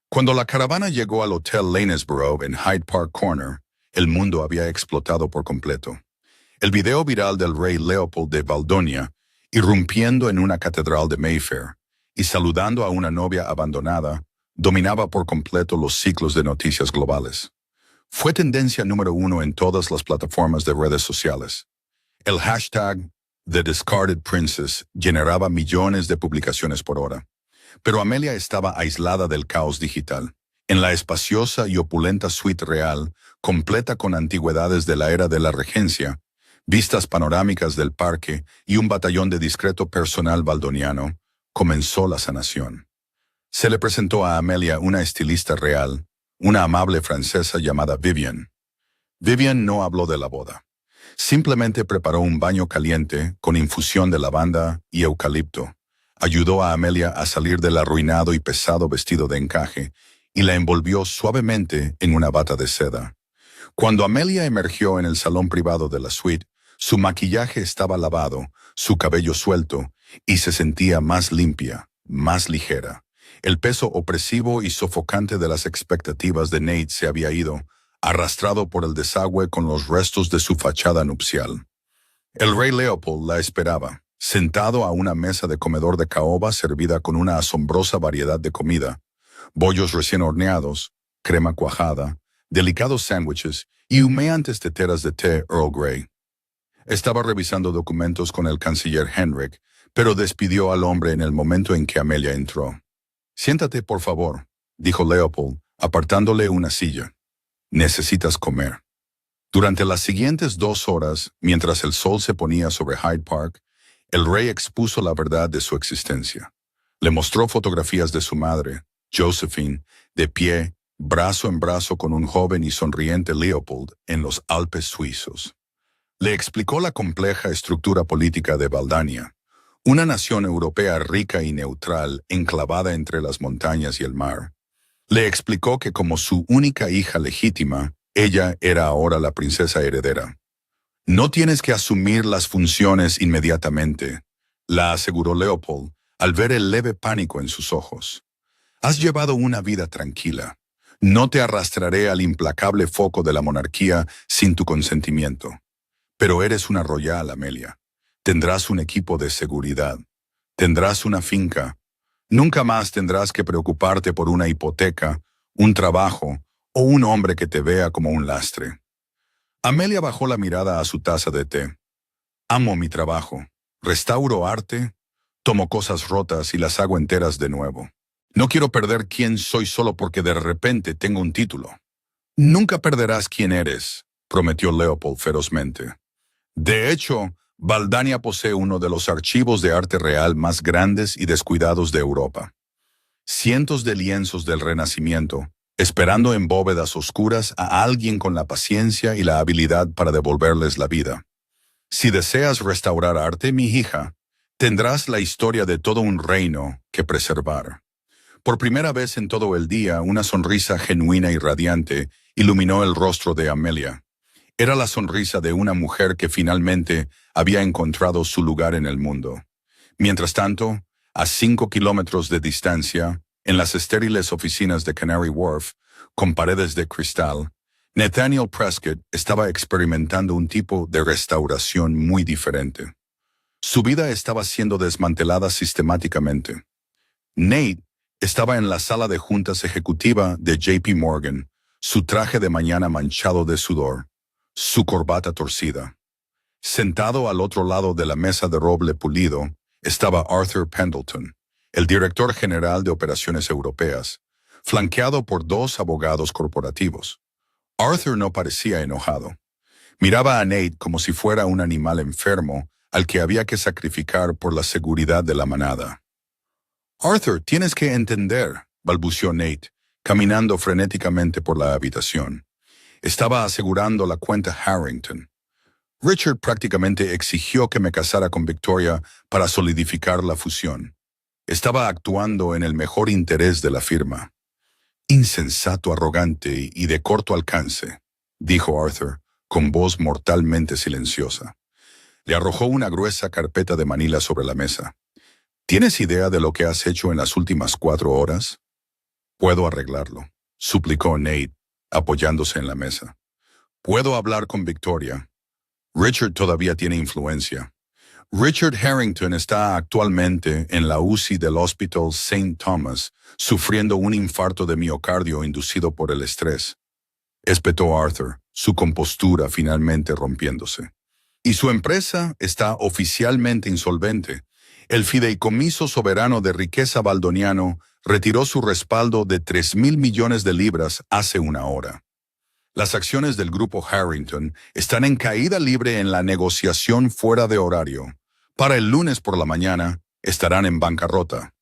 Cuando la caravana llegó al Hotel Lanesborough en Hyde Park Corner, el mundo había explotado por completo. El video viral del rey Leopold de Valdonia, irrumpiendo en una catedral de Mayfair y saludando a una novia abandonada, dominaba por completo los ciclos de noticias globales. Fue tendencia número 1 en todas las plataformas de redes sociales. El hashtag The Discarded Princess generaba millones de publicaciones por hora. Pero Amelia estaba aislada del caos digital, en la espaciosa y opulenta suite real, completa con antigüedades de la era de la regencia, vistas panorámicas del parque y un batallón de discreto personal valdoniano. Comenzó la sanación. Se le presentó a Amelia una estilista real, una amable francesa llamada Vivian. Vivian no habló de la boda. Simplemente preparó un baño caliente con infusión de lavanda y eucalipto. Ayudó a Amelia a salir del arruinado y pesado vestido de encaje y la envolvió suavemente en una bata de seda. Cuando Amelia emergió en el salón privado de la suite, su maquillaje estaba lavado, su cabello suelto, y se sentía más limpia, más ligera. El peso opresivo y sofocante de las expectativas de Nate se había ido, arrastrado por el desagüe con los restos de su fachada nupcial. El rey Leopold la esperaba, sentado a una mesa de comedor de caoba servida con una asombrosa variedad de comida, bollos recién horneados, crema cuajada, delicados sándwiches y humeantes teteras de té Earl Grey. Estaba revisando documentos con el canciller Henrik, pero despidió al hombre en el momento en que Amelia entró. «Siéntate, por favor», dijo Leopold, apartándole una silla. «Necesitas comer». Durante las siguientes 2 horas, mientras el sol se ponía sobre Hyde Park, el rey expuso la verdad de su existencia. Le mostró fotografías de su madre, Josephine, de pie, brazo en brazo con un joven y sonriente Leopold en los Alpes suizos. Le explicó la compleja estructura política de Valdania, una nación europea rica y neutral enclavada entre las montañas y el mar. Le explicó que como su única hija legítima, ella era ahora la princesa heredera. No tienes que asumir las funciones inmediatamente, la aseguró Leopold al ver el leve pánico en sus ojos. Has llevado una vida tranquila. No te arrastraré al implacable foco de la monarquía sin tu consentimiento. Pero eres una royal, Amelia. Tendrás un equipo de seguridad. Tendrás una finca. Nunca más tendrás que preocuparte por una hipoteca, un trabajo o un hombre que te vea como un lastre. Amelia bajó la mirada a su taza de té. Amo mi trabajo. Restauro arte, tomo cosas rotas y las hago enteras de nuevo. No quiero perder quién soy solo porque de repente tengo un título. Nunca perderás quién eres, prometió Leopold ferozmente. De hecho, Valdania posee uno de los archivos de arte real más grandes y descuidados de Europa. Cientos de lienzos del Renacimiento, esperando en bóvedas oscuras a alguien con la paciencia y la habilidad para devolverles la vida. Si deseas restaurar arte, mi hija, tendrás la historia de todo un reino que preservar. Por primera vez en todo el día, una sonrisa genuina y radiante iluminó el rostro de Amelia. Era la sonrisa de una mujer que finalmente había encontrado su lugar en el mundo. Mientras tanto, a 5 kilómetros de distancia, en las estériles oficinas de Canary Wharf, con paredes de cristal, Nathaniel Prescott estaba experimentando un tipo de restauración muy diferente. Su vida estaba siendo desmantelada sistemáticamente. Nate estaba en la sala de juntas ejecutiva de JP Morgan, su traje de mañana manchado de sudor, su corbata torcida. Sentado al otro lado de la mesa de roble pulido estaba Arthur Pendleton, el director general de operaciones europeas, flanqueado por 2 abogados corporativos. Arthur no parecía enojado. Miraba a Nate como si fuera un animal enfermo al que había que sacrificar por la seguridad de la manada. Arthur, tienes que entender, balbuceó Nate, caminando frenéticamente por la habitación. Estaba asegurando la cuenta Harrington. Richard prácticamente exigió que me casara con Victoria para solidificar la fusión. Estaba actuando en el mejor interés de la firma. Insensato, arrogante y de corto alcance, dijo Arthur, con voz mortalmente silenciosa. Le arrojó una gruesa carpeta de manila sobre la mesa. ¿Tienes idea de lo que has hecho en las últimas 4 horas? Puedo arreglarlo, suplicó Nate, apoyándose en la mesa. Puedo hablar con Victoria. Richard todavía tiene influencia. Richard Harrington está actualmente en la UCI del Hospital St. Thomas, sufriendo un infarto de miocardio inducido por el estrés. Espetó Arthur, su compostura finalmente rompiéndose. Y su empresa está oficialmente insolvente. El Fideicomiso Soberano de Riqueza Valdoniano retiró su respaldo de 3.000 millones de libras hace 1 hora. Las acciones del grupo Harrington están en caída libre en la negociación fuera de horario. Para el lunes por la mañana, estarán en bancarrota.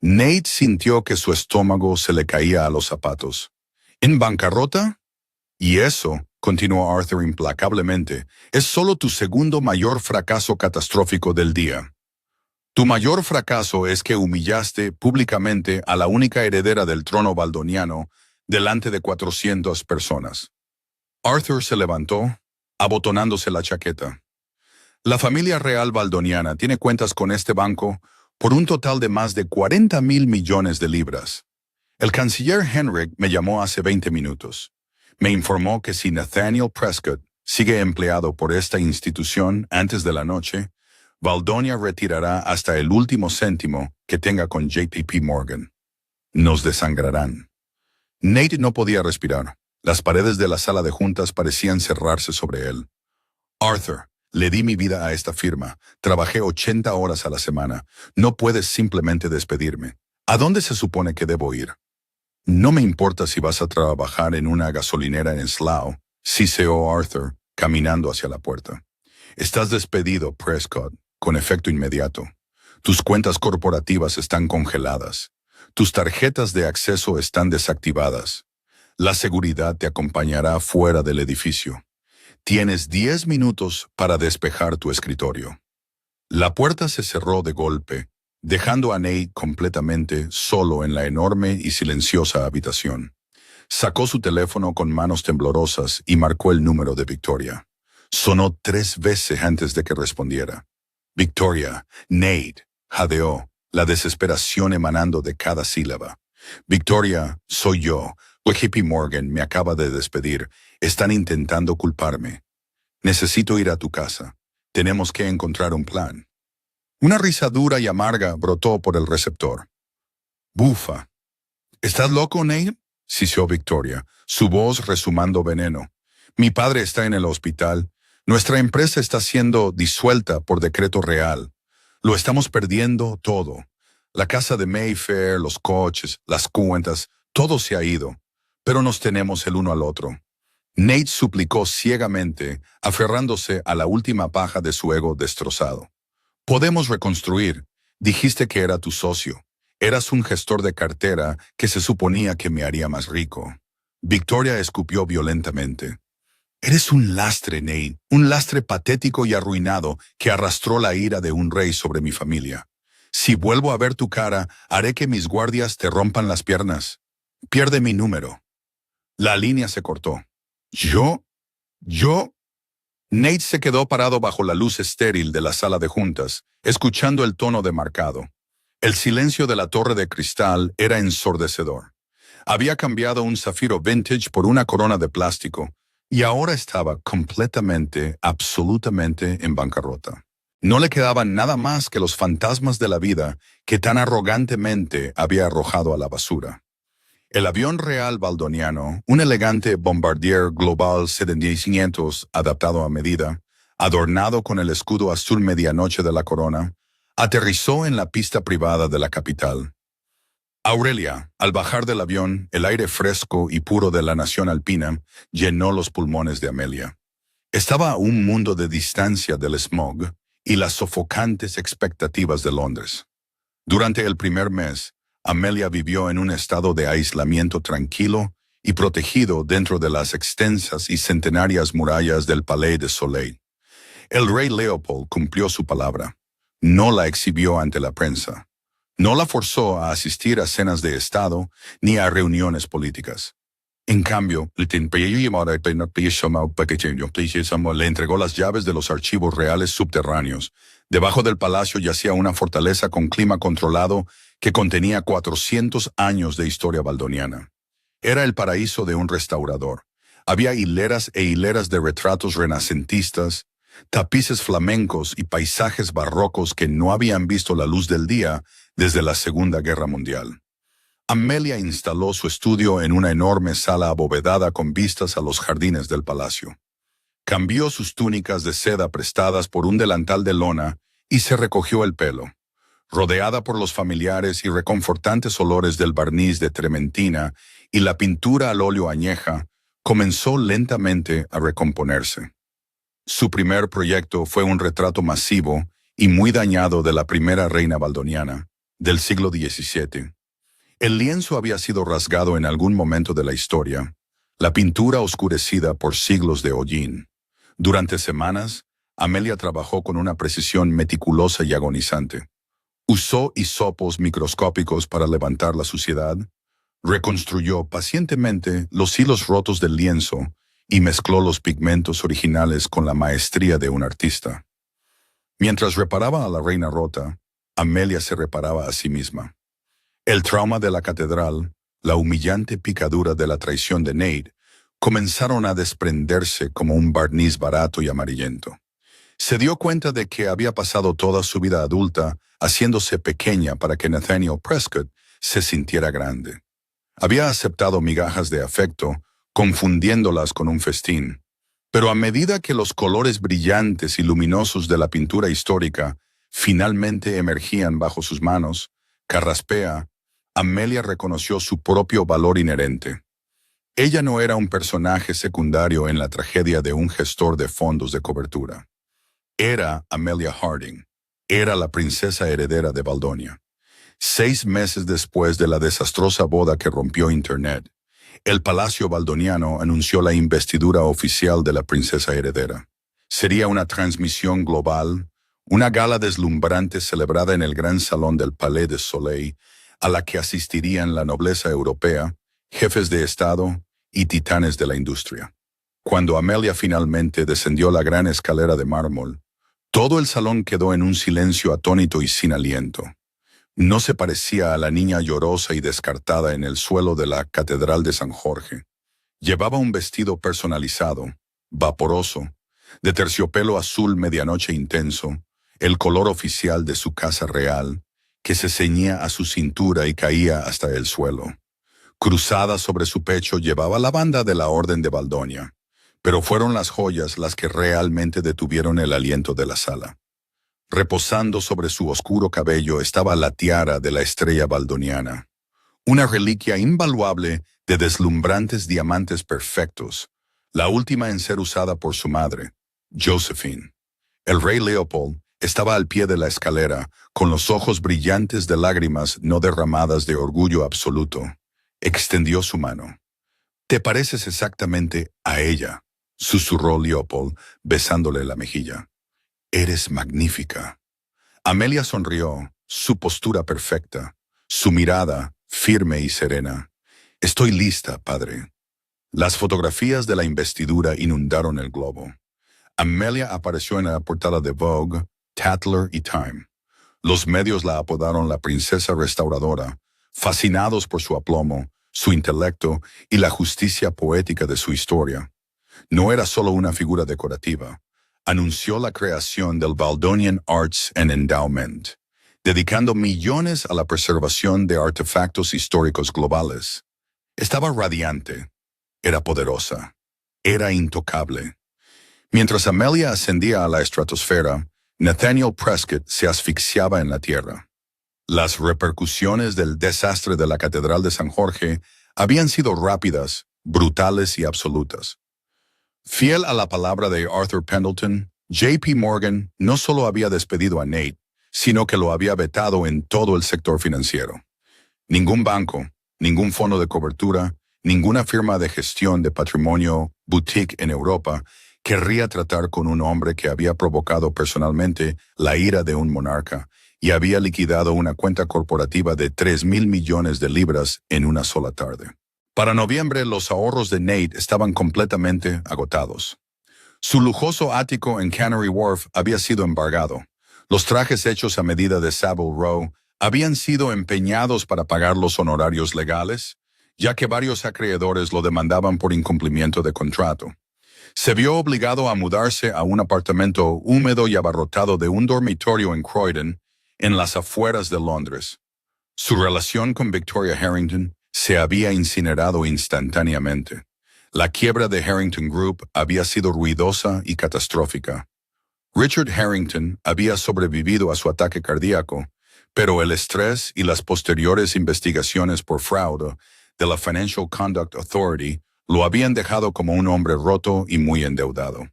Nate sintió que su estómago se le caía a los zapatos. ¿En bancarrota? Y eso, continuó Arthur implacablemente, es solo tu segundo mayor fracaso catastrófico del día. Tu mayor fracaso es que humillaste públicamente a la única heredera del trono valdoniano delante de 400 personas. Arthur se levantó, abotonándose la chaqueta. La familia real valdoniana tiene cuentas con este banco por un total de más de 40.000 millones de libras. El canciller Henrik me llamó hace 20 minutos. Me informó que si Nathaniel Prescott sigue empleado por esta institución antes de la noche, Valdonia retirará hasta el último céntimo que tenga con JP Morgan. Nos desangrarán. Nate no podía respirar. Las paredes de la sala de juntas parecían cerrarse sobre él. Arthur, le di mi vida a esta firma. Trabajé 80 horas a la semana. No puedes simplemente despedirme. ¿A dónde se supone que debo ir? No me importa si vas a trabajar en una gasolinera en Slough, siseó Arthur, caminando hacia la puerta. Estás despedido, Prescott, con efecto inmediato. Tus cuentas corporativas están congeladas. Tus tarjetas de acceso están desactivadas. La seguridad te acompañará fuera del edificio. Tienes 10 minutos para despejar tu escritorio. La puerta se cerró de golpe, dejando a Nate completamente solo en la enorme y silenciosa habitación. Sacó su teléfono con manos temblorosas y marcó el número de Victoria. Sonó 3 veces antes de que respondiera. Victoria, Nate, jadeó, la desesperación emanando de cada sílaba. Victoria, soy yo. JP Morgan me acaba de despedir. Están intentando culparme. Necesito ir a tu casa. Tenemos que encontrar un plan. Una risa dura y amarga brotó por el receptor. Bufa. ¿Estás loco, Nate? Siseó Victoria, su voz resumando veneno. Mi padre está en el hospital. Nuestra empresa está siendo disuelta por decreto real. Lo estamos perdiendo todo. La casa de Mayfair, los coches, las cuentas, todo se ha ido. Pero nos tenemos el uno al otro. Nate suplicó ciegamente, aferrándose a la última paja de su ego destrozado. Podemos reconstruir. Dijiste que era tu socio. Eras un gestor de cartera que se suponía que me haría más rico. Victoria escupió violentamente. Eres un lastre, Nate, un lastre patético y arruinado que arrastró la ira de un rey sobre mi familia. Si vuelvo a ver tu cara, haré que mis guardias te rompan las piernas. Pierde mi número. La línea se cortó. ¿Yo? Nate se quedó parado bajo la luz estéril de la sala de juntas, escuchando el tono demarcado. El silencio de la torre de cristal era ensordecedor. Había cambiado un zafiro vintage por una corona de plástico, y ahora estaba completamente, absolutamente en bancarrota. No le quedaban nada más que los fantasmas de la vida que tan arrogantemente había arrojado a la basura. El avión real baldoniano, un elegante Bombardier Global 7500 adaptado a medida, adornado con el escudo azul medianoche de la corona, aterrizó en la pista privada de la capital. Aurelia, al bajar del avión, el aire fresco y puro de la nación alpina llenó los pulmones de Amelia. Estaba a un mundo de distancia del smog y las sofocantes expectativas de Londres. Durante el primer mes, Amelia vivió en un estado de aislamiento tranquilo y protegido dentro de las extensas y centenarias murallas del Palais de Soleil. El rey Leopold cumplió su palabra. No la exhibió ante la prensa. No la forzó a asistir a cenas de Estado ni a reuniones políticas. En cambio, le entregó las llaves de los archivos reales subterráneos. Debajo del palacio yacía una fortaleza con clima controlado que contenía 400 años de historia baldoniana. Era el paraíso de un restaurador. Había hileras e hileras de retratos renacentistas, tapices flamencos y paisajes barrocos que no habían visto la luz del día desde la Segunda Guerra Mundial. Amelia instaló su estudio en una enorme sala abovedada con vistas a los jardines del palacio. Cambió sus túnicas de seda prestadas por un delantal de lona y se recogió el pelo. Rodeada por los familiares y reconfortantes olores del barniz de trementina y la pintura al óleo añeja, comenzó lentamente a recomponerse. Su primer proyecto fue un retrato masivo y muy dañado de la primera reina baldoniana, del siglo XVII. El lienzo había sido rasgado en algún momento de la historia, la pintura oscurecida por siglos de hollín. Durante semanas, Amelia trabajó con una precisión meticulosa y agonizante. Usó hisopos microscópicos para levantar la suciedad, reconstruyó pacientemente los hilos rotos del lienzo y mezcló los pigmentos originales con la maestría de un artista. Mientras reparaba a la reina rota, Amelia se reparaba a sí misma. El trauma de la catedral, la humillante picadura de la traición de Nate, comenzaron a desprenderse como un barniz barato y amarillento. Se dio cuenta de que había pasado toda su vida adulta haciéndose pequeña para que Nathaniel Prescott se sintiera grande. Había aceptado migajas de afecto, confundiéndolas con un festín. Pero a medida que los colores brillantes y luminosos de la pintura histórica finalmente emergían bajo sus manos, carraspea, Amelia reconoció su propio valor inherente. Ella no era un personaje secundario en la tragedia de un gestor de fondos de cobertura. Era Amelia Harding. Era la princesa heredera de Baldonia. 6 meses después de la desastrosa boda que rompió Internet, el Palacio Baldoniano anunció la investidura oficial de la princesa heredera. Sería una transmisión global, una gala deslumbrante celebrada en el gran salón del Palais de Soleil, a la que asistirían la nobleza europea, jefes de Estado y titanes de la industria. Cuando Amelia finalmente descendió la gran escalera de mármol, todo el salón quedó en un silencio atónito y sin aliento. No se parecía a la niña llorosa y descartada en el suelo de la Catedral de San Jorge. Llevaba un vestido personalizado, vaporoso, de terciopelo azul medianoche intenso, el color oficial de su casa real, que se ceñía a su cintura y caía hasta el suelo. Cruzada sobre su pecho llevaba la banda de la Orden de Baldonia, pero fueron las joyas las que realmente detuvieron el aliento de la sala. Reposando sobre su oscuro cabello estaba la tiara de la estrella baldoniana, una reliquia invaluable de deslumbrantes diamantes perfectos, la última en ser usada por su madre, Josephine. El rey Leopold estaba al pie de la escalera, con los ojos brillantes de lágrimas no derramadas de orgullo absoluto. Extendió su mano. «Te pareces exactamente a ella», susurró Leopold, besándole la mejilla. «Eres magnífica». Amelia sonrió, su postura perfecta, su mirada firme y serena. «Estoy lista, padre». Las fotografías de la investidura inundaron el globo. Amelia apareció en la portada de Vogue, Tatler y Time. Los medios la apodaron la princesa restauradora, fascinados por su aplomo, su intelecto y la justicia poética de su historia. No era solo una figura decorativa. Anunció la creación del Baldonian Arts and Endowment, dedicando millones a la preservación de artefactos históricos globales. Estaba radiante, era poderosa, era intocable. Mientras Amelia ascendía a la estratosfera, Nathaniel Prescott se asfixiaba en la tierra. Las repercusiones del desastre de la Catedral de San Jorge habían sido rápidas, brutales y absolutas. Fiel a la palabra de Arthur Pendleton, J.P. Morgan no solo había despedido a Nate, sino que lo había vetado en todo el sector financiero. Ningún banco, ningún fondo de cobertura, ninguna firma de gestión de patrimonio boutique en Europa querría tratar con un hombre que había provocado personalmente la ira de un monarca y había liquidado una cuenta corporativa de 3.000 millones de libras en una sola tarde. Para noviembre, los ahorros de Nate estaban completamente agotados. Su lujoso ático en Canary Wharf había sido embargado. Los trajes hechos a medida de Savile Row habían sido empeñados para pagar los honorarios legales, ya que varios acreedores lo demandaban por incumplimiento de contrato. Se vio obligado a mudarse a un apartamento húmedo y abarrotado de un dormitorio en Croydon, en las afueras de Londres. Su relación con Victoria Harrington se había incinerado instantáneamente. La quiebra de Harrington Group había sido ruidosa y catastrófica. Richard Harrington había sobrevivido a su ataque cardíaco, pero el estrés y las posteriores investigaciones por fraude de la Financial Conduct Authority lo habían dejado como un hombre roto y muy endeudado.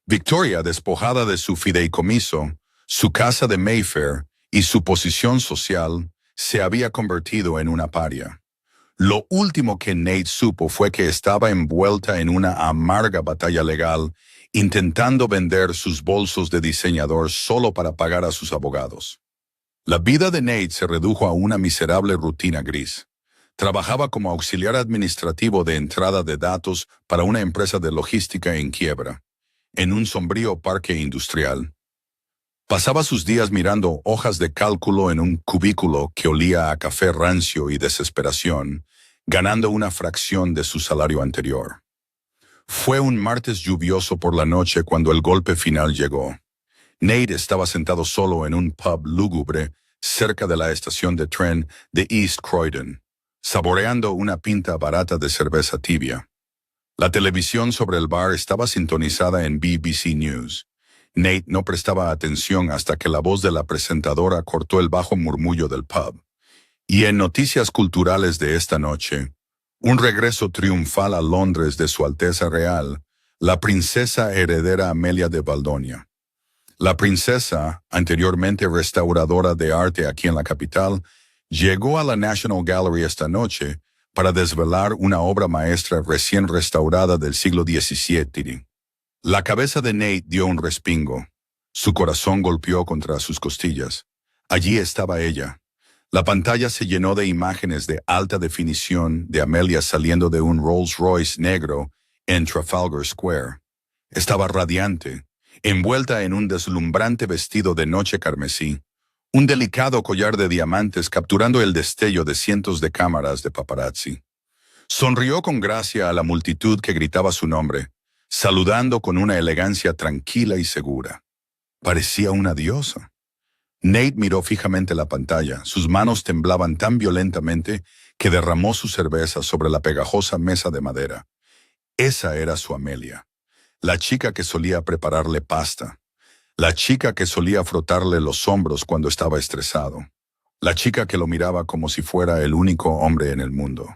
Victoria, despojada de su fideicomiso, su casa de Mayfair y su posición social, se había convertido en una paria. Lo último que Nate supo fue que estaba envuelta en una amarga batalla legal, intentando vender sus bolsos de diseñador solo para pagar a sus abogados. La vida de Nate se redujo a una miserable rutina gris. Trabajaba como auxiliar administrativo de entrada de datos para una empresa de logística en quiebra, en un sombrío parque industrial. Pasaba sus días mirando hojas de cálculo en un cubículo que olía a café rancio y desesperación, ganando una fracción de su salario anterior. Fue un martes lluvioso por la noche cuando el golpe final llegó. Nate estaba sentado solo en un pub lúgubre cerca de la estación de tren de East Croydon, saboreando una pinta barata de cerveza tibia. La televisión sobre el bar estaba sintonizada en BBC News. Nate no prestaba atención hasta que la voz de la presentadora cortó el bajo murmullo del pub. Y en noticias culturales de esta noche, Un regreso triunfal a Londres de Su Alteza Real, la princesa heredera Amelia de Valdonia. La princesa, anteriormente restauradora de arte aquí en la capital, llegó a la National Gallery esta noche para desvelar una obra maestra recién restaurada del siglo XVII. La cabeza de Nate dio un respingo. Su corazón golpeó contra sus costillas. Allí estaba ella. La pantalla se llenó de imágenes de alta definición de Amelia saliendo de un Rolls Royce negro en Trafalgar Square. Estaba radiante, envuelta en un deslumbrante vestido de noche carmesí, un delicado collar de diamantes capturando el destello de cientos de cámaras de paparazzi. Sonrió con gracia a la multitud que gritaba su nombre, saludando con una elegancia tranquila y segura. Parecía una diosa. Nate miró fijamente la pantalla. Sus manos temblaban tan violentamente que derramó su cerveza sobre la pegajosa mesa de madera. Esa era su Amelia, la chica que solía prepararle pasta, la chica que solía frotarle los hombros cuando estaba estresado, la chica que lo miraba como si fuera el único hombre en el mundo.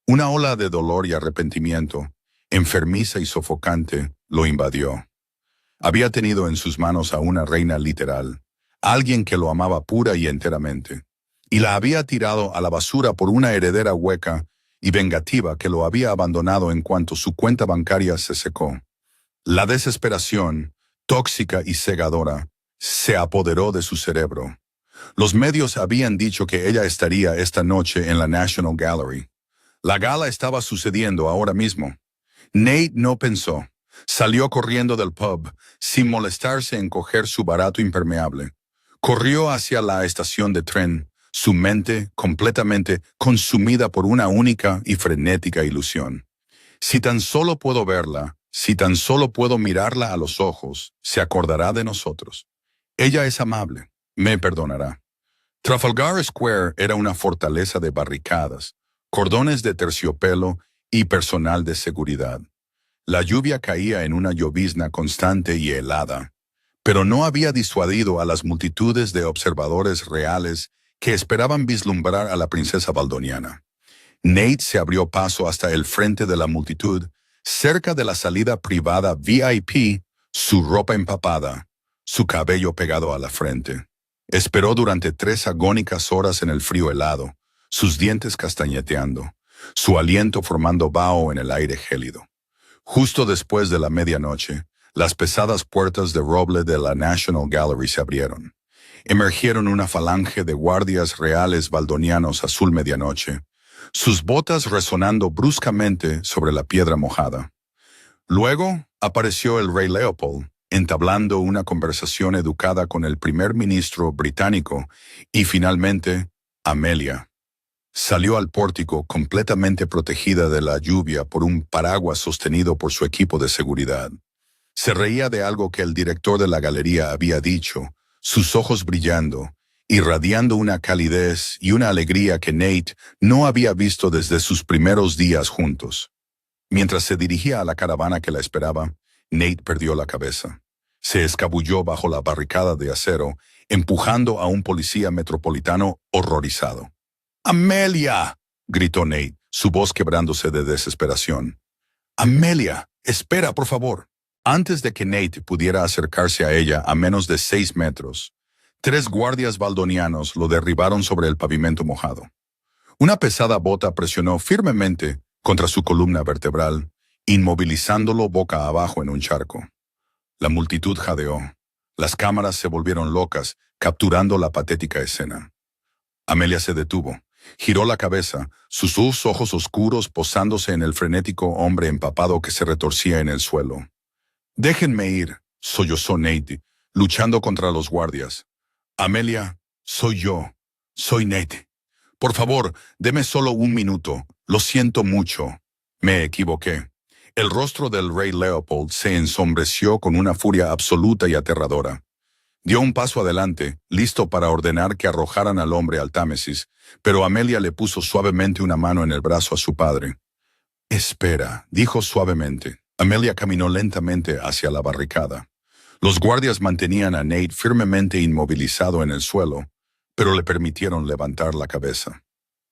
Una ola de dolor y arrepentimiento, enfermiza y sofocante, lo invadió. Había tenido en sus manos a una reina literal, alguien que lo amaba pura y enteramente, y la había tirado a la basura por una heredera hueca y vengativa que lo había abandonado en cuanto su cuenta bancaria se secó. La desesperación, tóxica y cegadora, se apoderó de su cerebro. Los medios habían dicho que ella estaría esta noche en la National Gallery. La gala estaba sucediendo ahora mismo. Nate no pensó. Salió corriendo del pub, sin molestarse en coger su barato impermeable. Corrió hacia la estación de tren, su mente completamente consumida por una única y frenética ilusión. Si tan solo puedo verla, si tan solo puedo mirarla a los ojos, se acordará de nosotros. Ella es amable, me perdonará. Trafalgar Square era una fortaleza de barricadas, cordones de terciopelo y personal de seguridad. La lluvia caía en una llovizna constante y helada, pero no había disuadido a las multitudes de observadores reales que esperaban vislumbrar a la princesa valdoniana. Nate se abrió paso hasta el frente de la multitud, cerca de la salida privada VIP, su ropa empapada, su cabello pegado a la frente. Esperó durante 3 agónicas horas en el frío helado, sus dientes castañeteando, su aliento formando vaho en el aire gélido. Justo después de la medianoche, las pesadas puertas de roble de la National Gallery se abrieron. Emergieron una falange de guardias reales valdonianos azul medianoche, sus botas resonando bruscamente sobre la piedra mojada. Luego apareció el rey Leopold, entablando una conversación educada con el primer ministro británico, y finalmente, Amelia. Salió al pórtico completamente protegida de la lluvia por un paraguas sostenido por su equipo de seguridad. Se reía de algo que el director de la galería había dicho, sus ojos brillando, irradiando una calidez y una alegría que Nate no había visto desde sus primeros días juntos. Mientras se dirigía a la caravana que la esperaba, Nate perdió la cabeza. Se escabulló bajo la barricada de acero, empujando a un policía metropolitano horrorizado. ¡Amelia!, gritó Nate, su voz quebrándose de desesperación. ¡Amelia! ¡Espera, por favor! Antes de que Nate pudiera acercarse a ella a menos de 6 metros, 3 guardias valdonianos lo derribaron sobre el pavimento mojado. Una pesada bota presionó firmemente contra su columna vertebral, inmovilizándolo boca abajo en un charco. La multitud jadeó. Las cámaras se volvieron locas, capturando la patética escena. Amelia se detuvo. Giró la cabeza, sus ojos oscuros posándose en el frenético hombre empapado que se retorcía en el suelo. «Déjenme ir», sollozó Nate, luchando contra los guardias. «Amelia, soy yo. Soy Nate. Por favor, deme solo 1 minuto. Lo siento mucho. Me equivoqué». El rostro del rey Leopold se ensombreció con una furia absoluta y aterradora. Dio un paso adelante, listo para ordenar que arrojaran al hombre al Támesis, pero Amelia le puso suavemente una mano en el brazo a su padre. «Espera», dijo suavemente. Amelia caminó lentamente hacia la barricada. Los guardias mantenían a Nate firmemente inmovilizado en el suelo, pero le permitieron levantar la cabeza.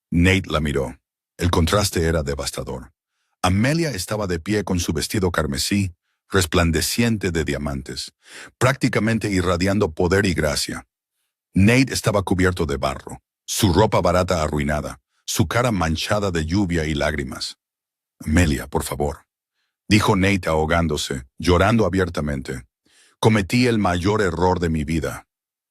Nate la miró. El contraste era devastador. Amelia estaba de pie con su vestido carmesí, resplandeciente de diamantes, prácticamente irradiando poder y gracia. Nate estaba cubierto de barro, su ropa barata arruinada, su cara manchada de lluvia y lágrimas. Amelia, por favor, dijo Nate ahogándose, llorando abiertamente. Cometí el mayor error de mi vida.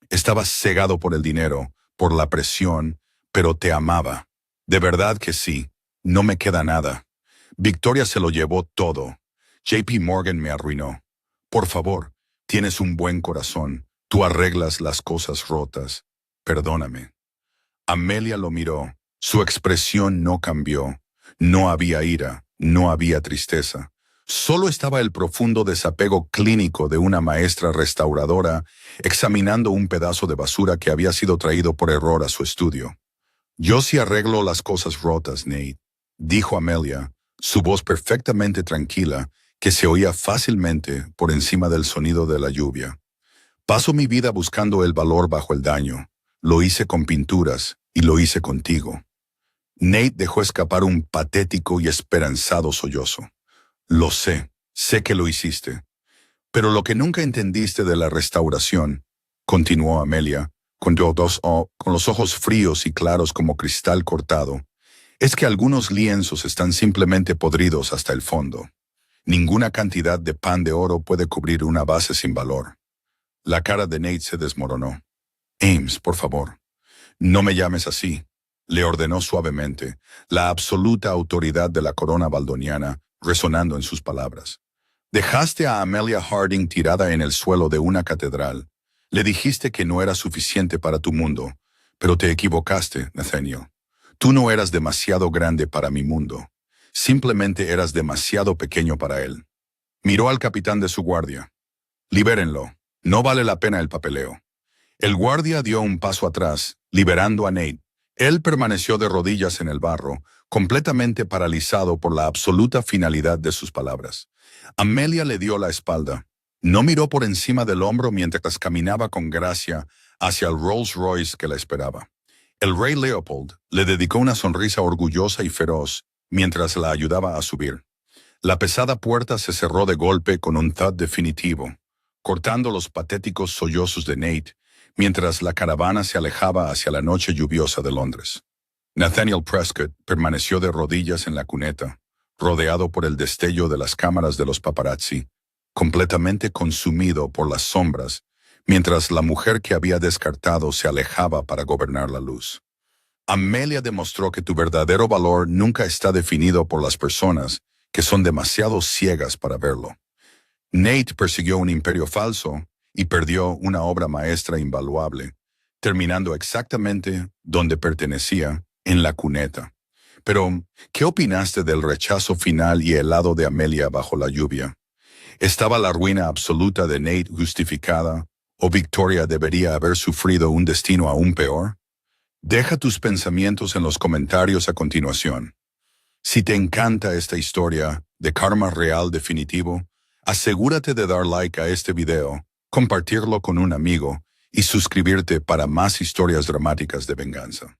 Estaba cegado por el dinero, por la presión, pero te amaba. De verdad que sí. No me queda nada. Victoria se lo llevó todo. JP Morgan me arruinó. Por favor, tienes un buen corazón. Tú arreglas las cosas rotas. Perdóname. Amelia lo miró. Su expresión no cambió. No había ira, no había tristeza. Solo estaba el profundo desapego clínico de una maestra restauradora examinando un pedazo de basura que había sido traído por error a su estudio. Yo sí arreglo las cosas rotas, Nate, dijo Amelia, su voz perfectamente tranquila, que se oía fácilmente por encima del sonido de la lluvia. Paso mi vida buscando el valor bajo el daño. Lo hice con pinturas y lo hice contigo. Nate dejó escapar un patético y esperanzado sollozo. Lo sé que lo hiciste. Pero lo que nunca entendiste de la restauración, continuó Amelia, con los ojos fríos y claros como cristal cortado, es que algunos lienzos están simplemente podridos hasta el fondo. Ninguna cantidad de pan de oro puede cubrir una base sin valor. La cara de Nate se desmoronó. Ames, por favor, no me llames así, le ordenó suavemente, la absoluta autoridad de la corona baldoniana resonando en sus palabras. Dejaste a Amelia Harding tirada en el suelo de una catedral. Le dijiste que no era suficiente para tu mundo, pero te equivocaste, Nathaniel. Tú no eras demasiado grande para mi mundo. Simplemente eras demasiado pequeño para él. Miró al capitán de su guardia. Libérenlo. No vale la pena el papeleo. El guardia dio un paso atrás, liberando a Nate. Él permaneció de rodillas en el barro, completamente paralizado por la absoluta finalidad de sus palabras. Amelia le dio la espalda. No miró por encima del hombro mientras caminaba con gracia hacia el Rolls Royce que la esperaba. El rey Leopold le dedicó una sonrisa orgullosa y feroz mientras la ayudaba a subir. La pesada puerta se cerró de golpe con un thud definitivo, cortando los patéticos sollozos de Nate mientras la caravana se alejaba hacia la noche lluviosa de Londres. Nathaniel Prescott permaneció de rodillas en la cuneta, rodeado por el destello de las cámaras de los paparazzi, completamente consumido por las sombras, mientras la mujer que había descartado se alejaba para gobernar la luz. Amelia demostró que tu verdadero valor nunca está definido por las personas que son demasiado ciegas para verlo. Nate persiguió un imperio falso y perdió una obra maestra invaluable, terminando exactamente donde pertenecía, en la cuneta. Pero, ¿qué opinaste del rechazo final y helado de Amelia bajo la lluvia? ¿Estaba la ruina absoluta de Nate justificada, o Victoria debería haber sufrido un destino aún peor? Deja tus pensamientos en los comentarios a continuación. Si te encanta esta historia de karma real definitivo, asegúrate de dar like a este video, compartirlo con un amigo y suscribirte para más historias dramáticas de venganza.